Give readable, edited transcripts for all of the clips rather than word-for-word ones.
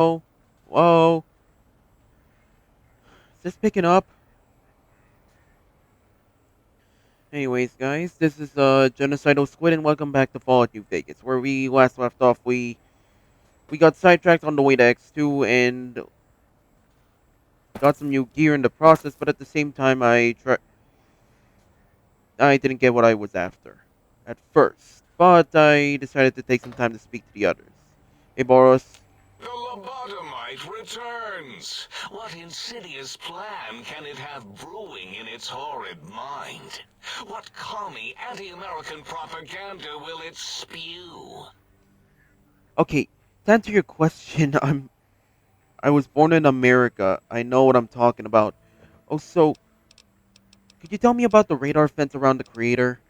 Oh, whoa. Is this picking up? Anyways, guys, this is Genocidal Squid, and welcome back to Fallout New Vegas, where we last left off. We got sidetracked on the way to X-2 and got some new gear in the process, but at the same time, I didn't get what I was after at first. But I decided to take some time to speak to the others. Hey, Boros. The lobotomite returns! What insidious plan can it have brewing in its horrid mind? What commie anti-American propaganda will it spew? Okay, to answer your question, I was born in America. I know what I'm talking about. Oh, so could you tell me about the radar fence around the crater?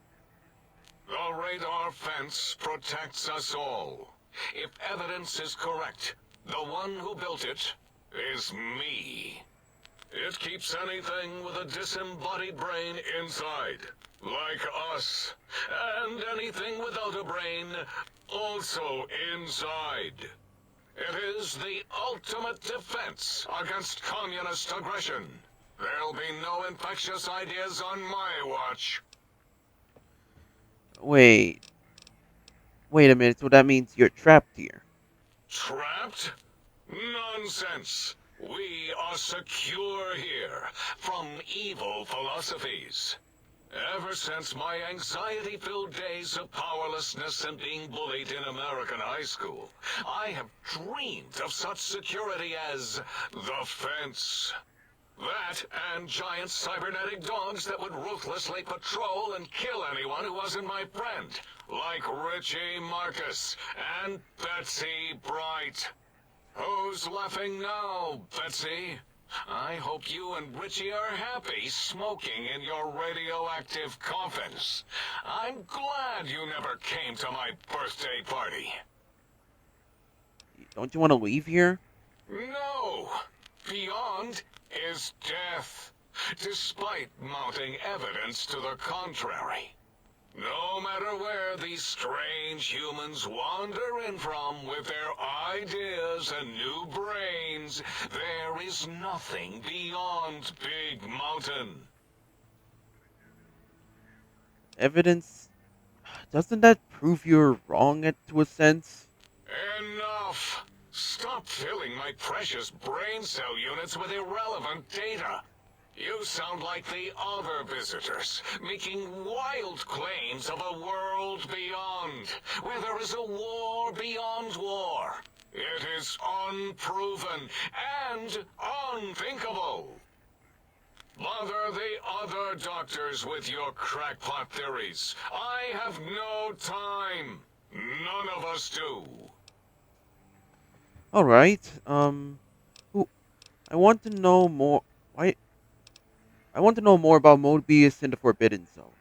The radar fence protects us all. If evidence is correct, the one who built it is me. It keeps anything with a disembodied brain inside, like us. And anything without a brain, also inside. It is the ultimate defense against communist aggression. There'll be no infectious ideas on my watch. Wait, wait a minute. So that means you're trapped here. Trapped? Nonsense! We are secure here from evil philosophies. Ever since my anxiety-filled days of powerlessness and being bullied in American high school, I have dreamed of such security as the fence. That and giant cybernetic dogs that would ruthlessly patrol and kill anyone who wasn't my friend, like Richie Marcus and Betsy Bright. Who's laughing now, Betsy? I hope you and Richie are happy smoking in your radioactive coffins. I'm glad you never came to my birthday party. Don't you want to leave here? No! Beyond is death, despite mounting evidence to the contrary. No matter where these strange humans wander in from with their ideas and new brains, there is nothing beyond Big Mountain. Evidence? Doesn't that prove you're wrong to a sense? Enough! Stop filling my precious brain cell units with irrelevant data. You sound like the other visitors, making wild claims of a world beyond, where there is a war beyond war. It is unproven and unthinkable. Bother the other doctors with your crackpot theories. I have no time. None of us do. All right. Who? I want to know more. Why? I want to know more about Mobius in the Forbidden Zone.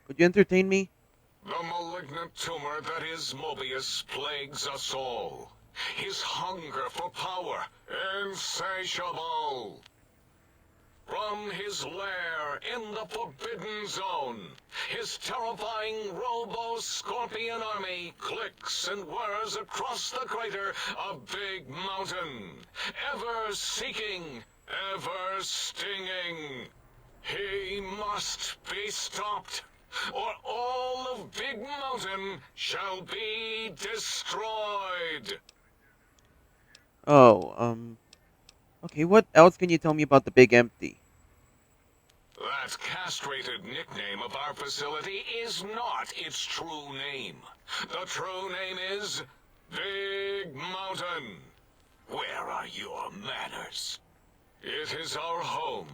Could you entertain me? The malignant tumor that is Mobius plagues us all. His hunger for power, insatiable. From his lair in the Forbidden Zone, his terrifying Robo-Scorpion army clicks and whirs across the crater of Big Mountain, ever seeking, ever stinging. He must be stopped, or all of Big Mountain shall be destroyed. Oh, okay, what else can you tell me about the Big Empty? That castrated nickname of our facility is not its true name. The true name is Big Mountain. Where are your manners? It is our home,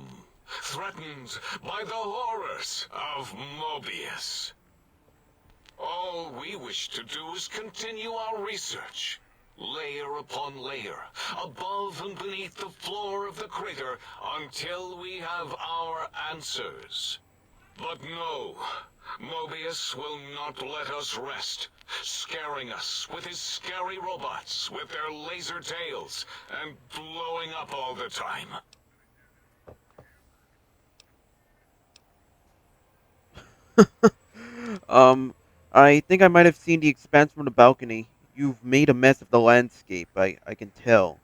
threatened by the horrors of Mobius. All we wish to do is continue our research, layer upon layer, above and beneath the floor of the crater, until we have our answers. But no, Mobius will not let us rest, scaring us with his scary robots with their laser tails and blowing up all the time. um, I think I might have seen the expanse from the balcony. You've made a mess of the landscape, I can tell.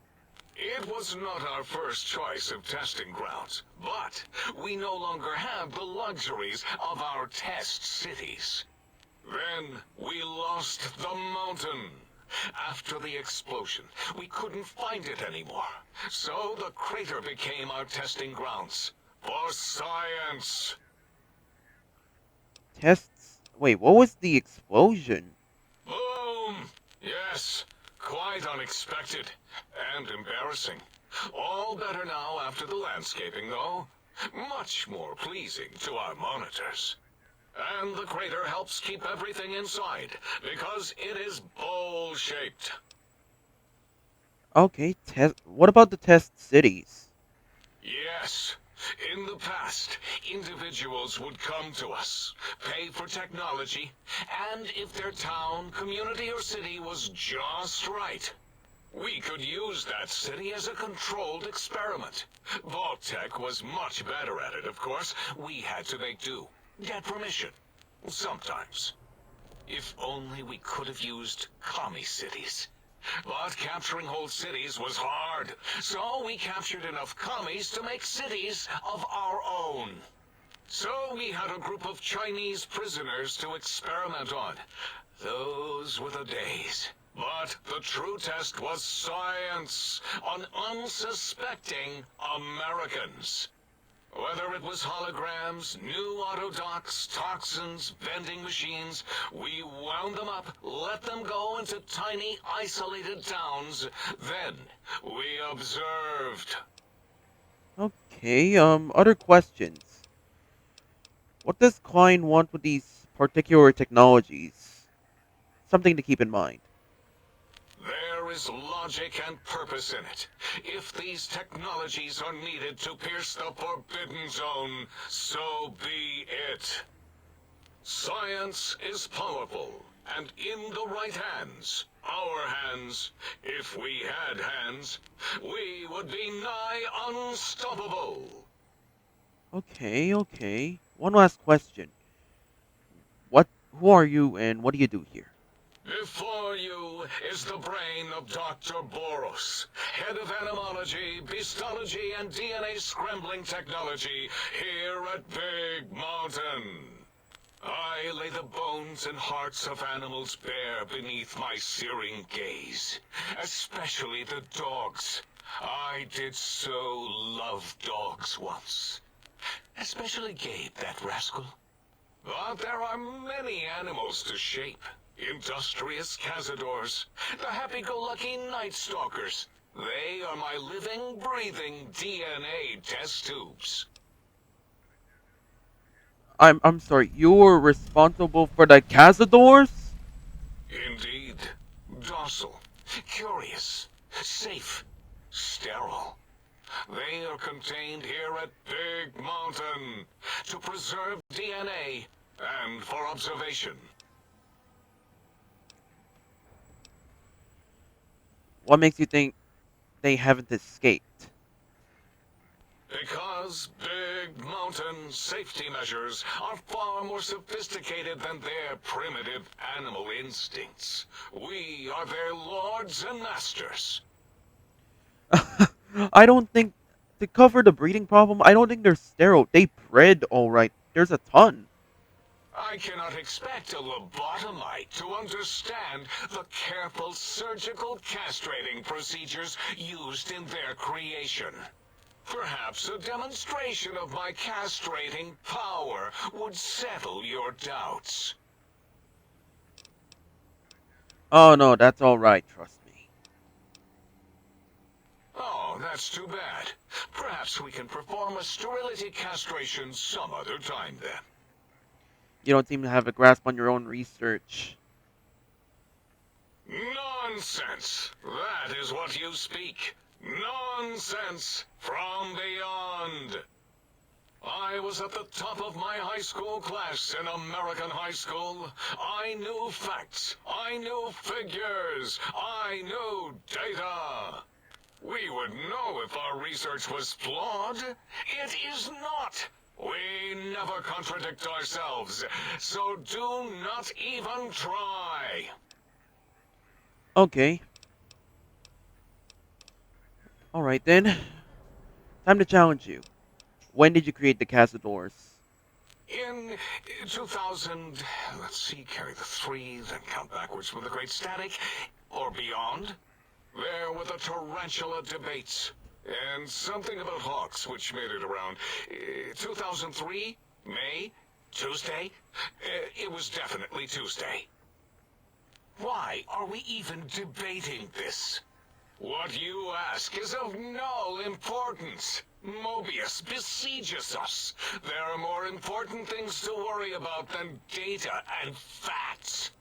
It was not our first choice of testing grounds, but we no longer have the luxuries of our test cities. Then we lost the mountain. After the explosion, we couldn't find it anymore. So the crater became our testing grounds. For science. Tests. Wait, what was the explosion? Boom! Yes, quite unexpected. And embarrassing. All better now after the landscaping, though. Much more pleasing to our monitors. And the crater helps keep everything inside, because it is bowl-shaped. Okay, test. What about the test cities? Yes. In the past, individuals would come to us, pay for technology, and if their town, community, or city was just right, we could use that city as a controlled experiment. Vault-Tech was much better at it, of course. We had to make do. Get permission. Sometimes. If only we could have used commie cities. But capturing whole cities was hard, so we captured enough commies to make cities of our own. So we had a group of Chinese prisoners to experiment on. Those were the days. But the true test was science on unsuspecting Americans. Whether it was holograms, new autodocs, toxins, vending machines, we wound them up, let them go into tiny, isolated towns. Then we observed. Okay, other questions. What does Klein want with these particular technologies? Something to keep in mind. There is logic and purpose in it. If these technologies are needed to pierce the forbidden zone, so be it. Science is powerful, and in the right hands, our hands, if we had hands, we would be nigh unstoppable. Okay, okay. One last question. What? Who are you, and what do you do here? Before you is the brain of Dr. Borous, head of animology, beastology, and DNA scrambling technology here at Big Mountain. I lay the bones and hearts of animals bare beneath my searing gaze, especially the dogs. I did so love dogs once. Especially Gabe, that rascal. But there are many animals to shape. Industrious cazadors, the happy-go-lucky night stalkers. They are my living, breathing DNA test tubes. I'm sorry. You were responsible for the Cazadors? Indeed. Docile, curious, safe, sterile. They are contained here at Big Mountain to preserve DNA and for observation. What makes you think they haven't escaped? Because Big Mountain safety measures are far more sophisticated than their primitive animal instincts. We are their lords and masters. I don't think to cover the breeding problem. I don't think they're sterile. They bred all right. There's a ton. I cannot expect a lobotomite to understand the careful surgical castrating procedures used in their creation. Perhaps a demonstration of my castrating power would settle your doubts. Oh no, that's all right. Trust me. Oh, that's too bad. Perhaps we can perform a sterility castration some other time then. You don't seem to have a grasp on your own research. Nonsense! That is what you speak. Nonsense from beyond. I was at the top of my high school class in American high school. I knew facts. I knew figures. I knew data. We would know if our research was flawed. It is not. We never contradict ourselves, so do not even try. Okay. Alright then. Time to challenge you. When did you create the Cazadors? In 2000, let's see, carry the 3, then count backwards from the Great Static, or beyond. There were the tarantula debates, and something about hawks, which made it around 2003, May, Tuesday. It was definitely Tuesday. Why are we even debating this? What you ask is of no importance. Mobius besieges us. There are more important things to worry about than data and facts.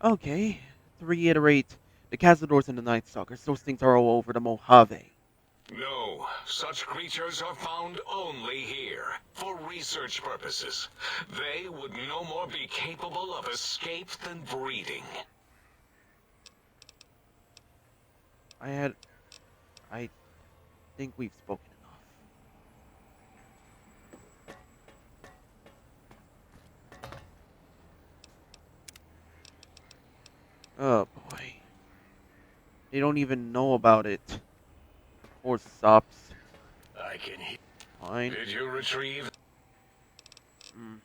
Okay. To reiterate, the Cazadors and the Night Stalkers, those things are all over the Mojave. No, such creatures are found only here, for research purposes. They would no more be capable of escape than breeding. I think we've spoken enough. Oh boy. They don't even know about it. Or stops. I can hear. Fine. Did you retrieve? Mm.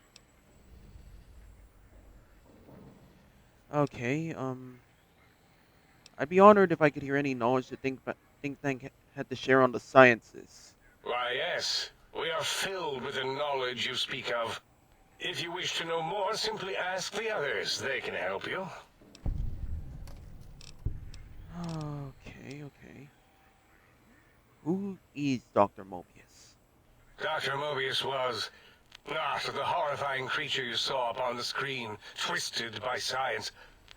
Okay, I'd be honored if I could hear any knowledge the think tank had to share on the sciences. Why, yes. We are filled with the knowledge you speak of. If you wish to know more, simply ask the others. They can help you. Okay. Who is Dr. Mobius? Dr. Mobius was not the horrifying creature you saw upon the screen, twisted by science.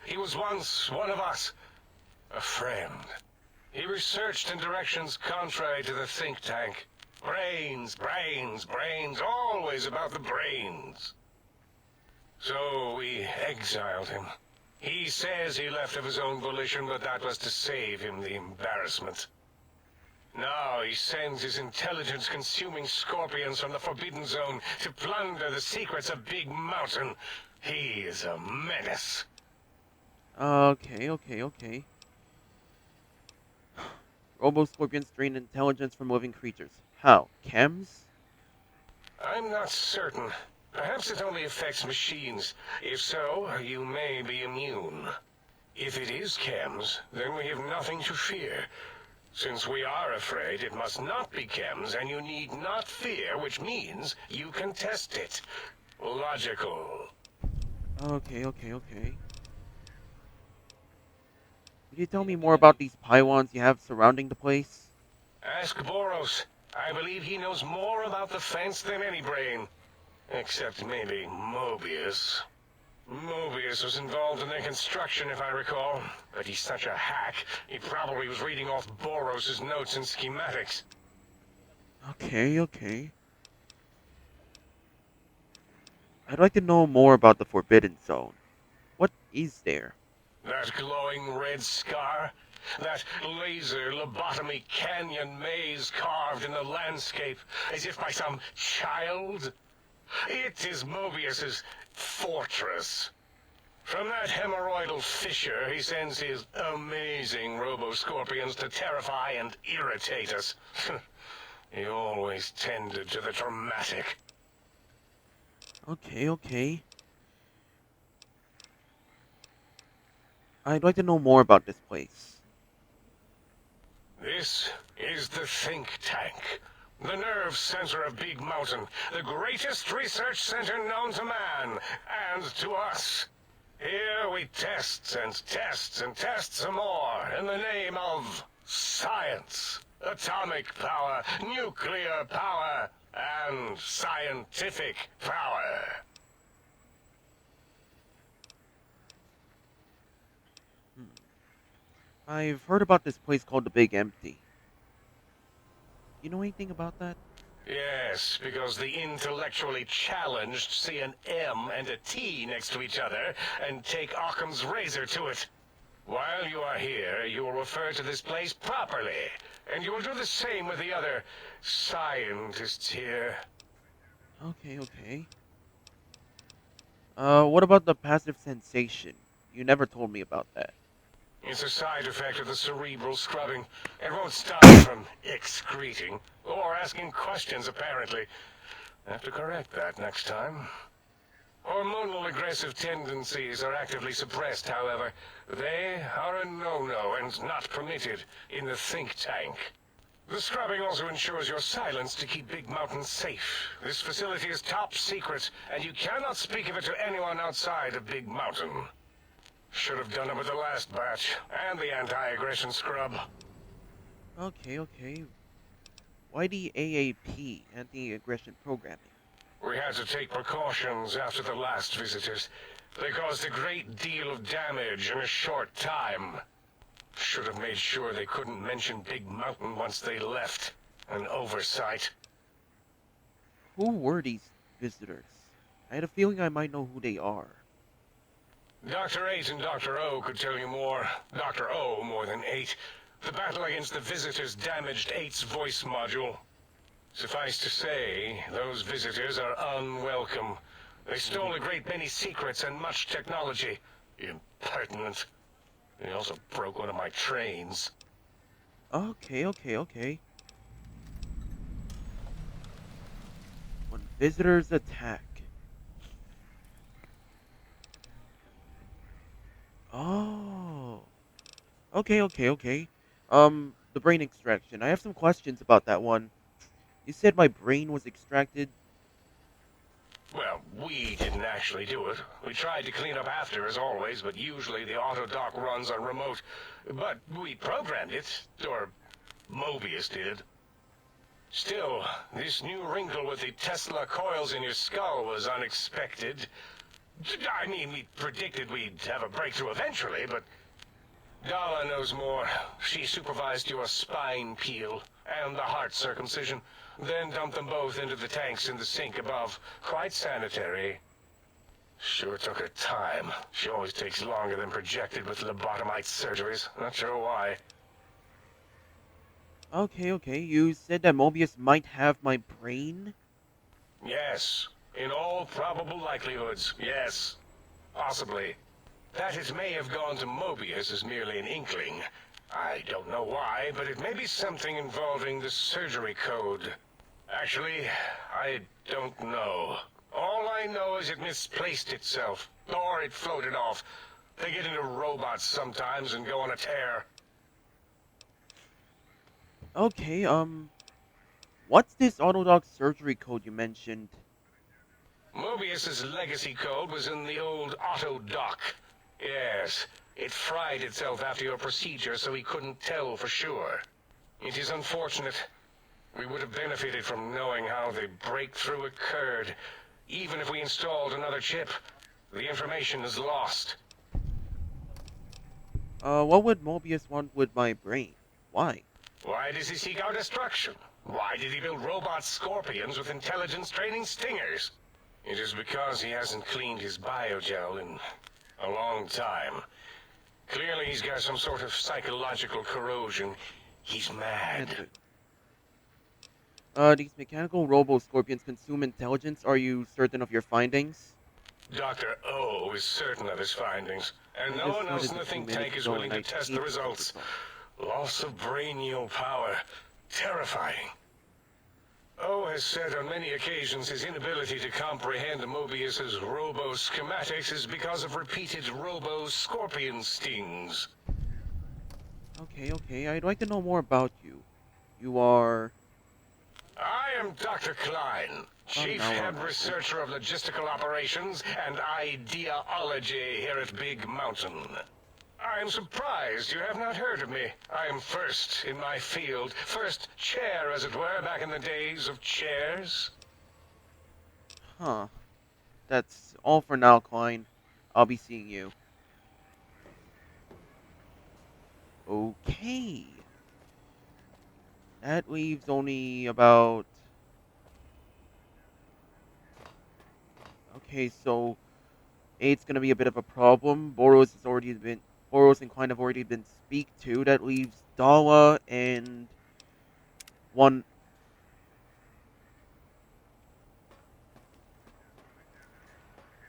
He was once one of us, a friend. He researched in directions contrary to the think tank. Brains, brains, brains, always about the brains. So we exiled him. He says he left of his own volition, but that was to save him the embarrassment. Now he sends his intelligence-consuming scorpions from the Forbidden Zone to plunder the secrets of Big Mountain. He is a menace. Okay. Robo-scorpions drain intelligence from living creatures. How? Chems? I'm not certain. Perhaps it only affects machines. If so, you may be immune. If it is chems, then we have nothing to fear. Since we are afraid, it must not be chems, and you need not fear, which means you can test it. Logical. Okay. Could you tell me more about these pylons you have surrounding the place? Ask Borous. I believe he knows more about the fence than any brain. Except maybe Mobius. Mobius was involved in their construction, if I recall. But he's such a hack, he probably was reading off Borous' notes and schematics. Okay. I'd like to know more about the Forbidden Zone. What is there? That glowing red scar? That laser lobotomy canyon maze carved in the landscape, as if by some child? It is Mobius's fortress. From that hemorrhoidal fissure, he sends his amazing robo-scorpions to terrify and irritate us. He always tended to the dramatic. Okay. I'd like to know more about this place. This is the think tank. The nerve center of Big Mountain. The greatest research center known to man, and to us. Here we test and test some more in the name of science. Atomic power, nuclear power, and scientific power. I've heard about this place called the Big Empty. You know anything about that? Yes, because the intellectually challenged see an M and a T next to each other and take Occam's razor to it. While you are here, you will refer to this place properly, and you will do the same with the other scientists here. Okay. What about the passive sensation? You never told me about that. It's a side effect of the cerebral scrubbing. It won't stop you from excreting or asking questions, apparently. Have to correct that next time. Hormonal aggressive tendencies are actively suppressed, however. They are a no-no and not permitted in the think tank. The scrubbing also ensures your silence to keep Big Mountain safe. This facility is top secret, and you cannot speak of it to anyone outside of Big Mountain. Should have done it with the last batch, and the anti-aggression scrub. Okay, okay. Why the AAP, anti-aggression programming? We had to take precautions after the last visitors. They caused a great deal of damage in a short time. Should have made sure they couldn't mention Big Mountain once they left. An oversight. Who were these visitors? I had a feeling I might know who they are. Dr. 8 and Dr. O could tell you more. Dr. O more than 8. The battle against the visitors damaged 8's voice module. Suffice to say, those visitors are unwelcome. They stole a great many secrets and much technology. Impertinent. They also broke one of my trains. Okay, okay, okay. When visitors attack. Oh. Okay, okay, okay. The brain extraction. I have some questions about that one. You said my brain was extracted. Well, we didn't actually do it. We tried to clean up after, as always, but usually the auto dock runs on remote. But we programmed it, or Mobius did. Still, this new wrinkle with the Tesla coils in your skull was unexpected. I mean, we predicted we'd have a breakthrough eventually, but Dala knows more. She supervised your spine peel and the heart circumcision, then dumped them both into the tanks in the sink above. Quite sanitary. Sure took her time. She always takes longer than projected with lobotomite surgeries. Not sure why. Okay, okay. You said that Mobius might have my brain? Yes. In all probable likelihoods, yes. Possibly. That it may have gone to Mobius is merely an inkling. I don't know why, but it may be something involving the surgery code. Actually, I don't know. All I know is it misplaced itself, or it floated off. They get into robots sometimes and go on a tear. Okay, what's this Autodoc surgery code you mentioned? Mobius's legacy code was in the old auto dock. Yes, it fried itself after your procedure so he couldn't tell for sure. It is unfortunate. We would have benefited from knowing how the breakthrough occurred. Even if we installed another chip, the information is lost. What would Mobius want with my brain? Why? Why does he seek our destruction? Why did he build robot scorpions with intelligence training stingers? It is because he hasn't cleaned his biogel in a long time. Clearly he's got some sort of psychological corrosion. He's mad. These mechanical robo-scorpions consume intelligence. Are you certain of your findings? Dr. O is certain of his findings, and I no just one else started in the a few think tank minutes is ago willing and to I test hate the this results. protocol. Loss of brainial power. Terrifying. O has said on many occasions his inability to comprehend Mobius's robo-schematics is because of repeated robo-scorpion stings. Okay, okay. I'd like to know more about you. You are... I am Dr. Klein, Chief Well, Head Researcher of Logistical Operations and Ideology here at Big Mountain. I am surprised you have not heard of me. I am first in my field, first chair, as it were, back in the days of chairs. Huh. That's all for now, Klein. I'll be seeing you. Okay. That leaves only about... Okay, so... Eight's gonna be a bit of a problem. Boros and Klein have already been speak to. That leaves Dala and... One...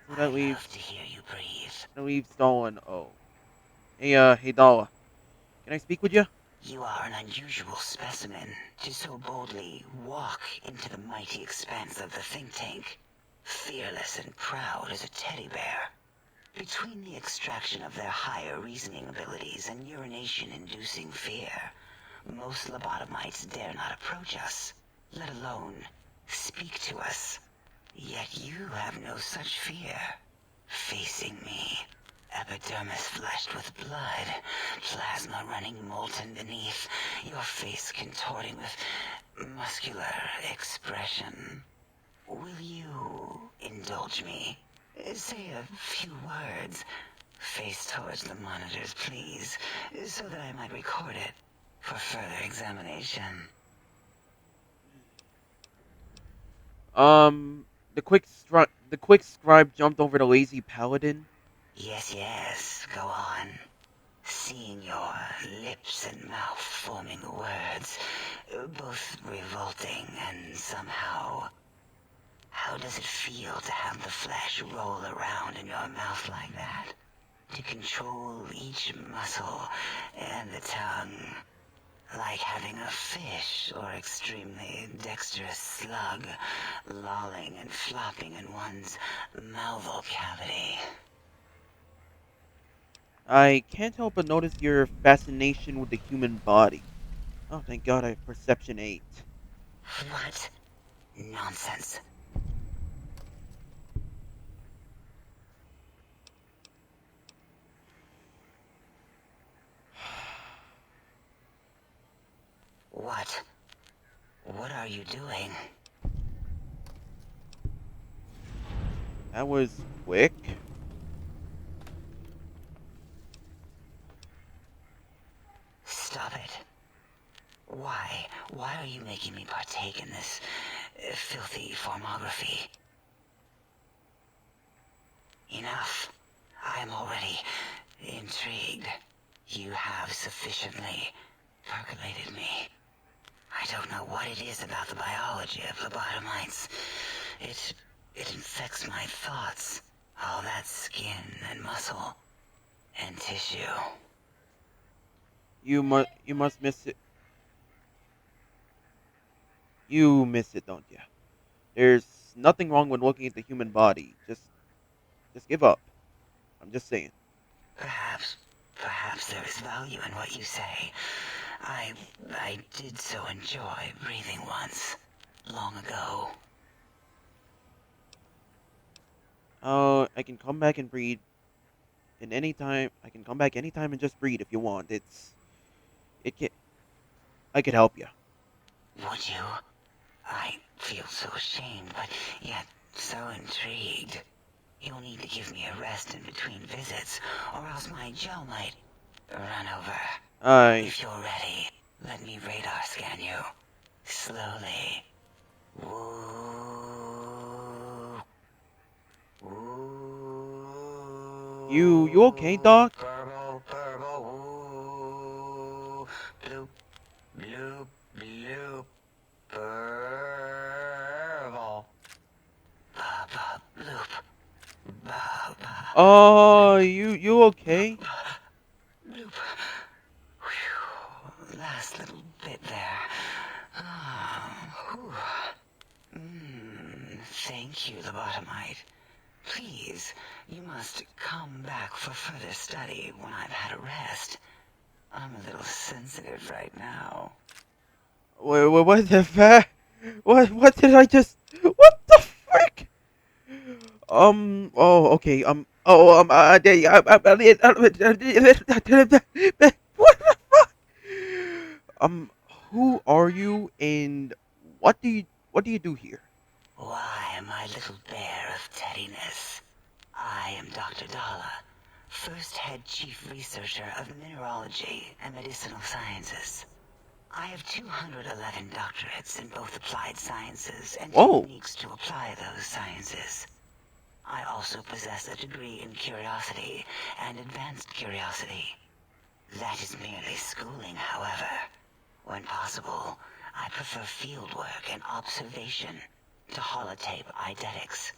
So I love to hear you breathe. that leaves Dala and O. Hey Dala, can I speak with you? You are an unusual specimen to so boldly walk into the mighty expanse of the think tank, fearless and proud as a teddy bear. Between the extraction of their higher reasoning abilities and urination-inducing fear, most lobotomites dare not approach us, let alone speak to us. Yet you have no such fear. Facing me, epidermis flushed with blood, plasma running molten beneath, your face contorting with muscular expression. Will you indulge me? Say a few words. Face towards the monitors, please, so that I might record it for further examination. Um, the quick scribe jumped over the lazy paladin. Yes, go on. Seeing your lips and mouth forming words, both revolting and somehow... How does it feel to have the flesh roll around in your mouth like that? To control each muscle and the tongue, like having a fish or extremely dexterous slug lolling and flopping in one's mouthal cavity. I can't help but notice your fascination with the human body. Oh, thank God I have Perception 8. What nonsense. What? What are you doing? That was quick. Stop it. Why? Why are you making me partake in this filthy formography? Enough. I am already intrigued. You have sufficiently percolated me. I don't know what it is about the biology of lobotomites. It infects my thoughts. All that skin and muscle and tissue. You must miss it. You miss it, don't you? There's nothing wrong with looking at the human body. Just give up. I'm just saying. Perhaps, perhaps there is value in what you say. I did so enjoy breathing once, long ago. Oh, I can come back and breed in any time. I can come back anytime and just breed if you want. It can. I could help you. Would you? I feel so ashamed, but yet so intrigued. You'll need to give me a rest in between visits, or else my gel might run over. I. If you're ready, let me radar scan you. Slowly. Woo. You okay, Woo. Doc? Purple, purple, woo. Bloop, bloop, bloop. Purple. Ba, ba, bloop. Ba, ba. Oh, you okay? Bloop. Whew. Last little bit there. Whew. Thank you, lobotomite. Please, you must come back for further study when I've had a rest. I'm a little sensitive right now. What the fuck? What did I just? What the frick? Oh, okay. What the fuck? Who are you and what do you do here? Why, my little bear of teddiness. I am Dr. Dala, first head chief researcher of mineralogy and medicinal sciences. I have 211 doctorates in both applied sciences and Whoa. techniques to apply those sciences. I also possess a degree in curiosity and advanced curiosity. That is merely schooling, however. When possible, I prefer fieldwork and observation to holotape eidetics.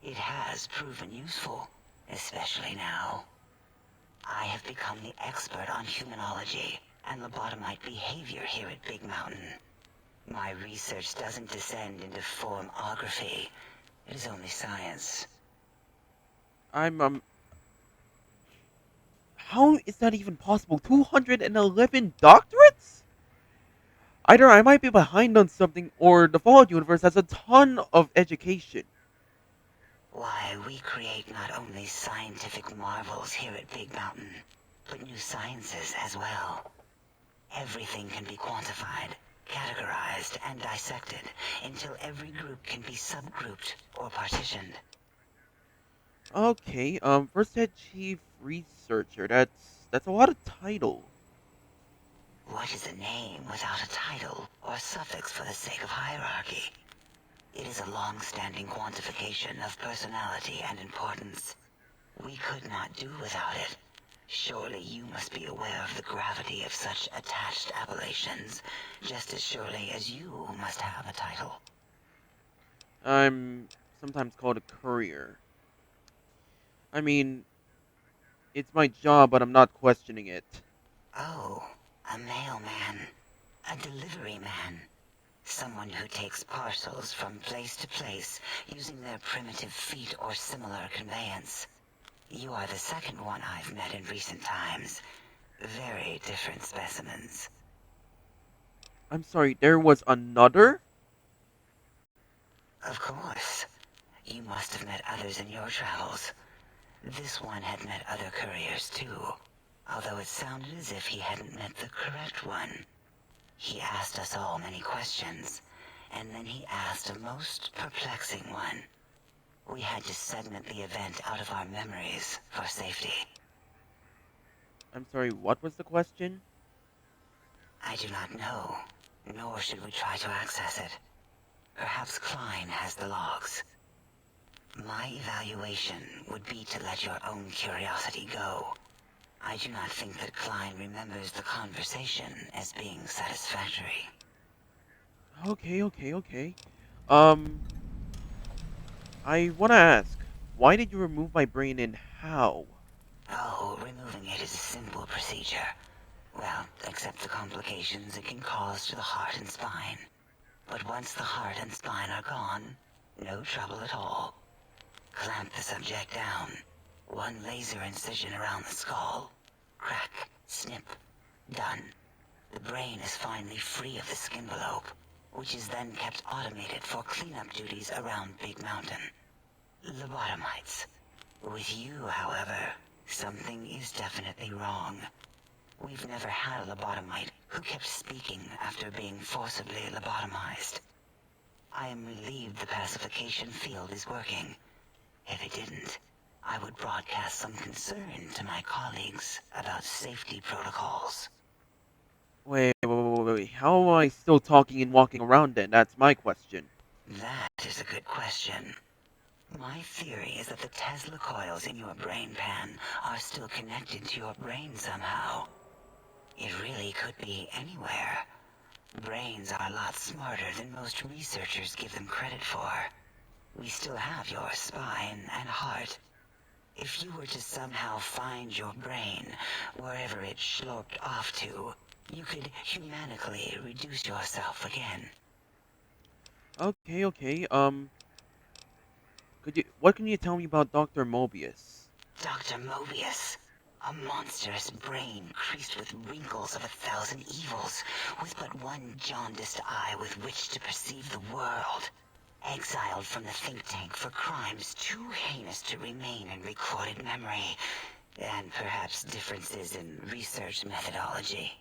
It has proven useful, especially now. I have become the expert on humanology and lobotomite behavior here at Big Mountain. My research doesn't descend into formography. It is only science. I'm. How is that even possible? 211 doctorates? Either I might be behind on something, or the Fallout universe has a ton of education. Why, we create not only scientific marvels here at Big Mountain, but new sciences as well. Everything can be quantified, categorized, and dissected until every group can be subgrouped or partitioned. Okay, first head chief researcher. That's a lot of title. What is a name without a title or suffix for the sake of hierarchy? It is a long-standing quantification of personality and importance. We could not do without it. Surely you must be aware of the gravity of such attached appellations, just as surely as you must have a title. I'm sometimes called a courier. I mean, it's my job, but I'm not questioning it. Oh, a mailman. A delivery man. Someone who takes parcels from place to place using their primitive feet or similar conveyance. You are the second one I've met in recent times. Very different specimens. I'm sorry, there was another? Of course. You must have met others in your travels. This one had met other couriers too, although it sounded as if he hadn't met the correct one. He asked us all many questions, and then he asked a most perplexing one. We had to segment the event out of our memories for safety. I'm sorry, what was the question? I do not know, nor should we try to access it. Perhaps Klein has the logs. My evaluation would be to let your own curiosity go. I do not think that Klein remembers the conversation as being satisfactory. Okay. Um, I wanna ask, why did you remove my brain and how? Oh, removing it is a simple procedure. Well, except the complications it can cause to the heart and spine. But once the heart and spine are gone, no trouble at all. Clamp the subject down. One laser incision around the skull. Crack, snip, done. The brain is finally free of the skin envelope, which is then kept automated for cleanup duties around Big Mountain. Lobotomites. With you, however, something is definitely wrong. We've never had a lobotomite who kept speaking after being forcibly lobotomized. I am relieved the pacification field is working. If it didn't, I would broadcast some concern to my colleagues about safety protocols. Wait. How am I still talking and walking around then? That's my question. That is a good question. My theory is that the Tesla coils in your brain pan are still connected to your brain somehow. It really could be anywhere. Brains are a lot smarter than most researchers give them credit for. We still have your spine and heart. If you were to somehow find your brain, wherever it sloped off to, you could humanically reduce yourself again. Okay. What can you tell me about Dr. Mobius? Dr. Mobius. A monstrous brain creased with wrinkles of 1,000 evils, with but one jaundiced eye with which to perceive the world. Exiled from the think tank for crimes too heinous to remain in recorded memory, and perhaps differences in research methodology.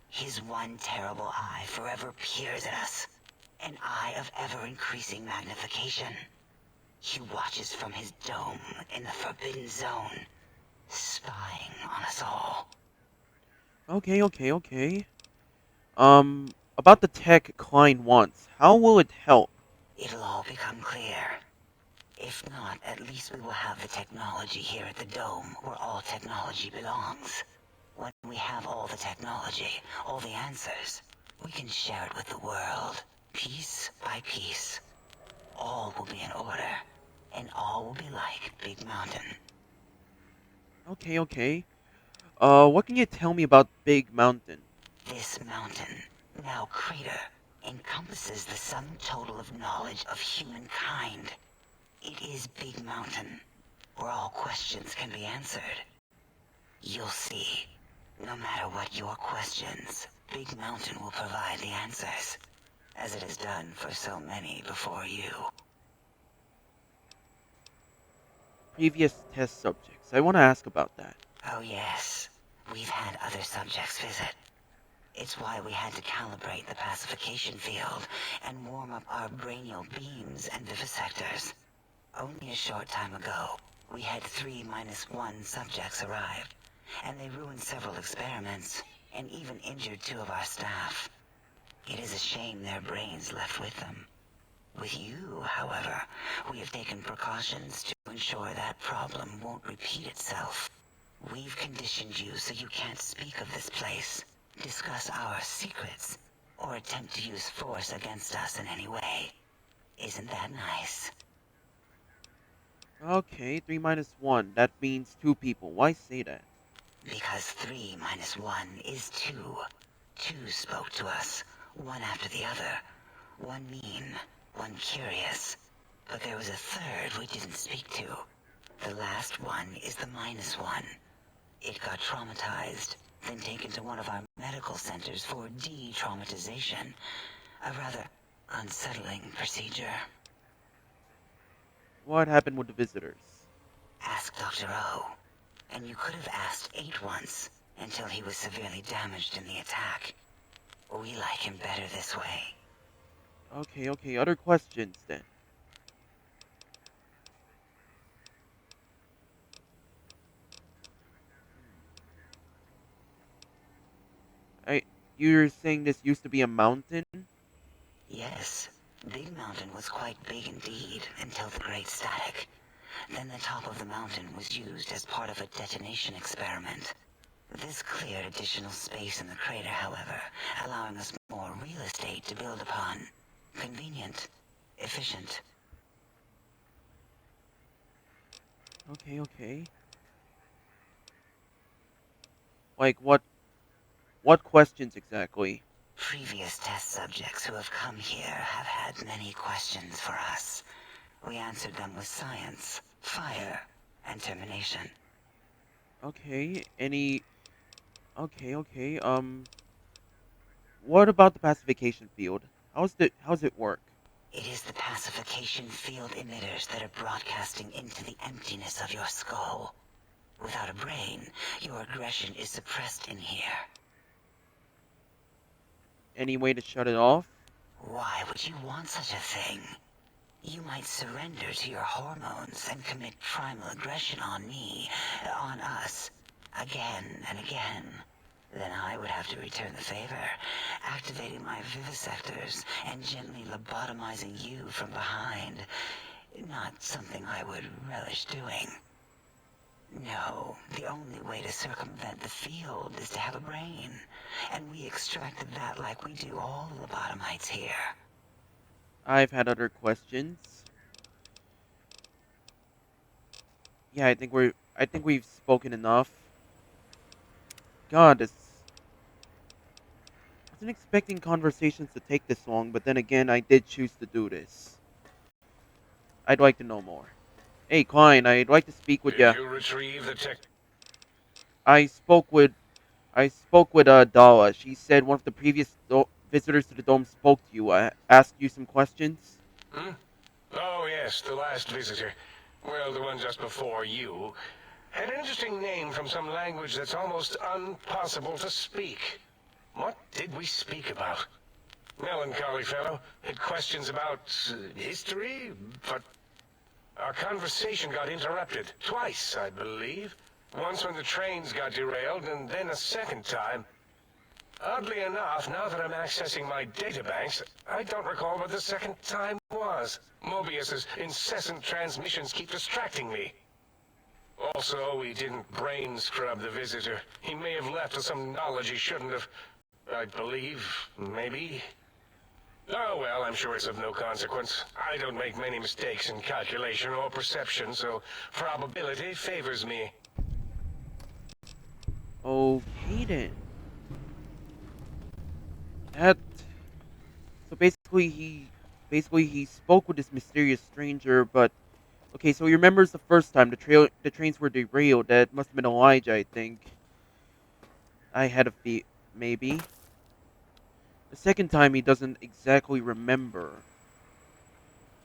His one terrible eye forever peers at us, an eye of ever-increasing magnification. He watches from his dome in the Forbidden Zone, spying on us all. Okay. About the tech Klein wants, how will it help? It'll all become clear. If not, at least we will have the technology here at the Dome, where all technology belongs. When we have all the technology, all the answers, we can share it with the world, piece by piece. All will be in order, and all will be like Big Mountain. Okay, okay. What can you tell me about Big Mountain? This mountain, now crater, encompasses the sum total of knowledge of humankind. It is Big Mountain, where all questions can be answered. You'll see. No matter what your questions, Big Mountain will provide the answers, as it has done for so many before you. Previous test subjects. I want to ask about that. Oh yes, we've had other subjects visit. It's why we had to calibrate the pacification field and warm up our brainial beams and vivisectors. Only a short time ago, we had 3-1 subjects arrive, and they ruined several experiments, and even injured 2 of our staff. It is a shame their brains left with them. With you, however, we have taken precautions to ensure that problem won't repeat itself. We've conditioned you so you can't speak of this place, discuss our secrets, or attempt to use force against us in any way. Isn't that nice? Okay, 3 minus 1. That means 2 people. Why say that? Because 3-1 is 2. 2 spoke to us, one after the other. One mean, one curious. But there was a third we didn't speak to. The last one is the -1. It got traumatized, then taken to one of our medical centers for de-traumatization. A rather unsettling procedure. What happened with the visitors? Ask Dr. O. And you could have asked 8 once, until he was severely damaged in the attack. We like him better this way. Okay, okay. Other questions then. I. You're saying this used to be a mountain? Yes, Big Mountain was quite big indeed, until the Great Static. Then the top of the mountain was used as part of a detonation experiment. This cleared additional space in the crater, however, allowing us more real estate to build upon. Convenient. Efficient. Okay, okay. Like what questions exactly? Previous test subjects who have come here have had many questions for us. We answered them with science, fire, and termination. Okay, okay, okay. What about the pacification field? How's it work? It is the pacification field emitters that are broadcasting into the emptiness of your skull. Without a brain, your aggression is suppressed in here. Any way to shut it off? Why would you want such a thing? You might surrender to your hormones and commit primal aggression on me, on us, again and again. Then I would have to return the favor, activating my vivisectors and gently lobotomizing you from behind. Not something I would relish doing. No, the only way to circumvent the field is to have a brain, and we extracted that like we do all lobotomites here. I've had other questions. Yeah, I think we've spoken enough. God, this I wasn't expecting conversations to take this long, but then again, I did choose to do this. I'd like to know more. Hey, Klein, I'd like to speak with Did ya. you retrieve the tech? I spoke with I spoke with Dala. She said one of the previous visitors to the dome spoke to you. Asked you some questions. Hmm? Oh, yes, the last visitor. Well, the one just before you. Had an interesting name from some language that's almost impossible to speak. What did we speak about? Melancholy fellow. Had questions about history, but our conversation got interrupted. Twice, I believe. Once when the trains got derailed, and then a second time. Oddly enough, now that I'm accessing my databanks, I don't recall what the second time was. Mobius's incessant transmissions keep distracting me. Also, we didn't brain scrub the visitor. He may have left with some knowledge he shouldn't have. I believe, maybe. Oh, well, I'm sure it's of no consequence. I don't make many mistakes in calculation or perception, so probability favors me. Okay then. That so basically he spoke with this mysterious stranger, but okay, so he remembers the first time the trains were derailed. That must have been Elijah, I think. I had a maybe. The second time he doesn't exactly remember.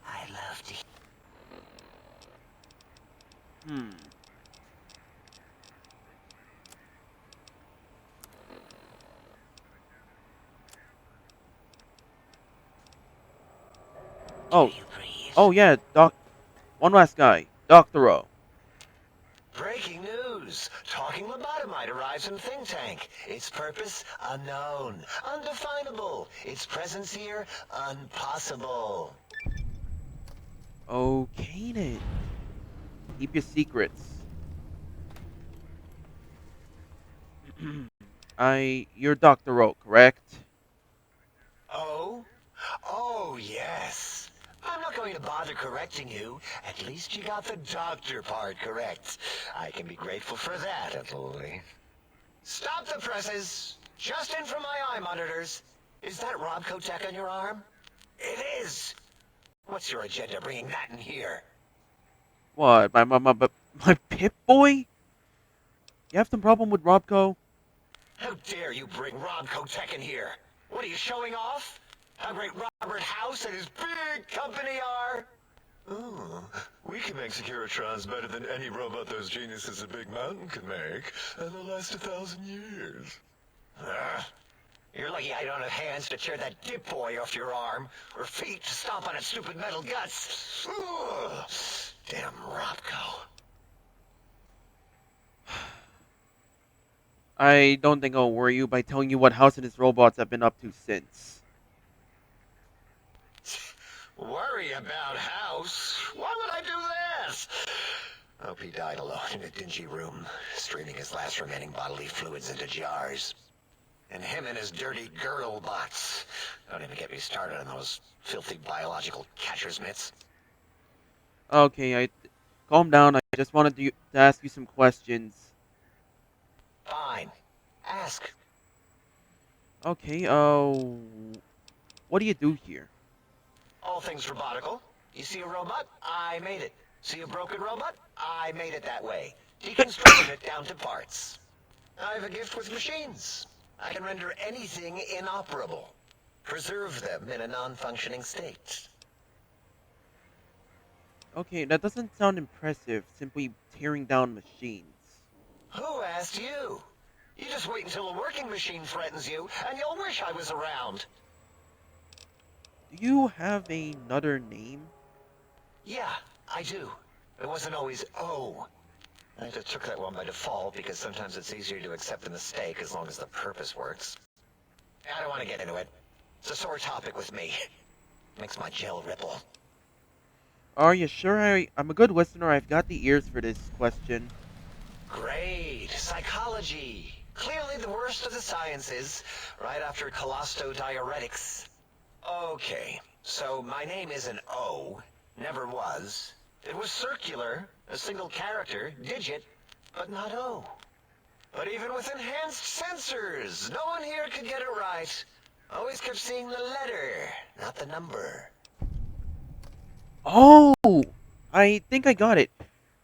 I love to. Hmm. Do Oh, you breathe? oh yeah, one last guy, Doctor O. Breaking news! Talking lobotomite arrives in think tank. Its purpose, unknown. Undefinable. Its presence here, impossible. Okay then. Keep your secrets. You're Doctor O, correct? Oh? Oh, yes. I'm not going to bother correcting you. At least you got the doctor part correct. I can be grateful for that, Italy. Stop the presses! Just in from my eye monitors. Is that Robco tech on your arm? It is! What's your agenda bringing that in here? What? My Pip Boy? You have some problem with Robco? How dare you bring Robco tech in here? What are you showing off? How great Robert House and his big company are? Oh, we can make Securitrons better than any robot those geniuses at Big Mountain could make, and they'll last 1,000 years. Ugh. You're lucky I don't have hands to tear that dip boy off your arm, or feet to stomp on its stupid metal guts. Ugh. Damn Robco. I don't think I'll worry you by telling you what House and his robots have been up to since. Worry about House? Why would I do this? Hope he died alone in a dingy room, streaming his last remaining bodily fluids into jars. And him and his dirty girl bots. Don't even get me started on those filthy biological catcher's mitts. Okay, calm down. I just wanted to ask you some questions. Fine. Ask. Okay, what do you do here? All things robotical. You see a robot? I made it. See a broken robot? I made it that way. Deconstructed it down to parts. I have a gift with machines. I can render anything inoperable. Preserve them in a non-functioning state. Okay, that doesn't sound impressive, simply tearing down machines. Who asked you? You just wait until a working machine threatens you, and you'll wish I was around. Do you have another name? Yeah, I do. It wasn't always O. I just took that one by default because sometimes it's easier to accept the mistake as long as the purpose works. I don't want to get into it. It's a sore topic with me. Makes my gel ripple. Are you sure I'm a good listener? I've got the ears for this question. Great. Psychology. Clearly the worst of the sciences, right after colostodiuretics. Okay, so my name isn't O. Never was. It was circular, a single character, digit, but not O. But even with enhanced sensors, no one here could get it right. Always kept seeing the letter, not the number. Oh! I think I got it.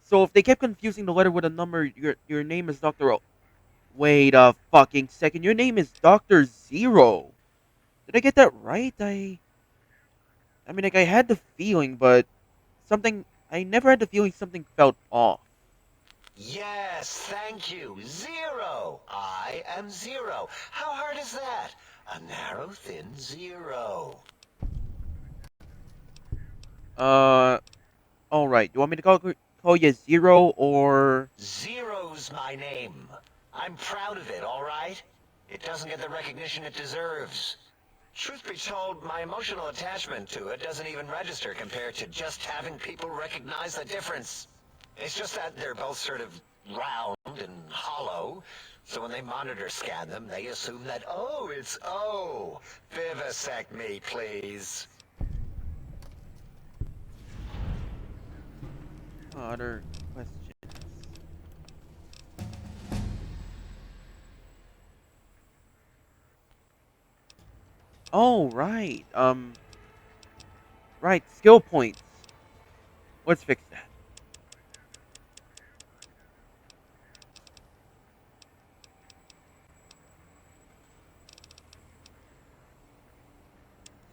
So if they kept confusing the letter with a number, your name is Dr. O. Wait a fucking second. Your name is Dr. Zero. Did I get that right? I mean, like, I had the feeling, but I never had the feeling something felt off. Yes, thank you. Zero. I am zero. How hard is that? A narrow, thin zero. Uh, alright. You want me to call you Zero or... Zero's my name. I'm proud of it, all right? It doesn't get the recognition it deserves. Truth be told, my emotional attachment to it doesn't even register compared to just having people recognize the difference. It's just that they're both sort of round and hollow, So when they monitor scan them, they assume that, oh, it's O. Vivisect me, please. Other questions. Oh, right. Right. Skill points. Let's fix that.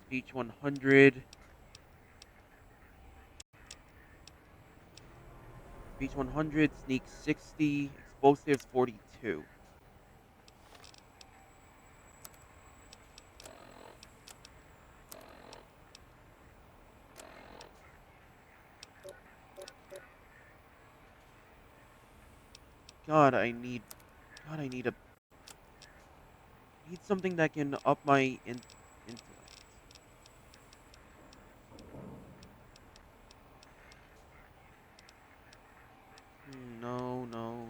Speech 100. Speech 100. Sneak 60. Explosives 42. God, I need. God, I need a. Need something that can up my intellect. No, no.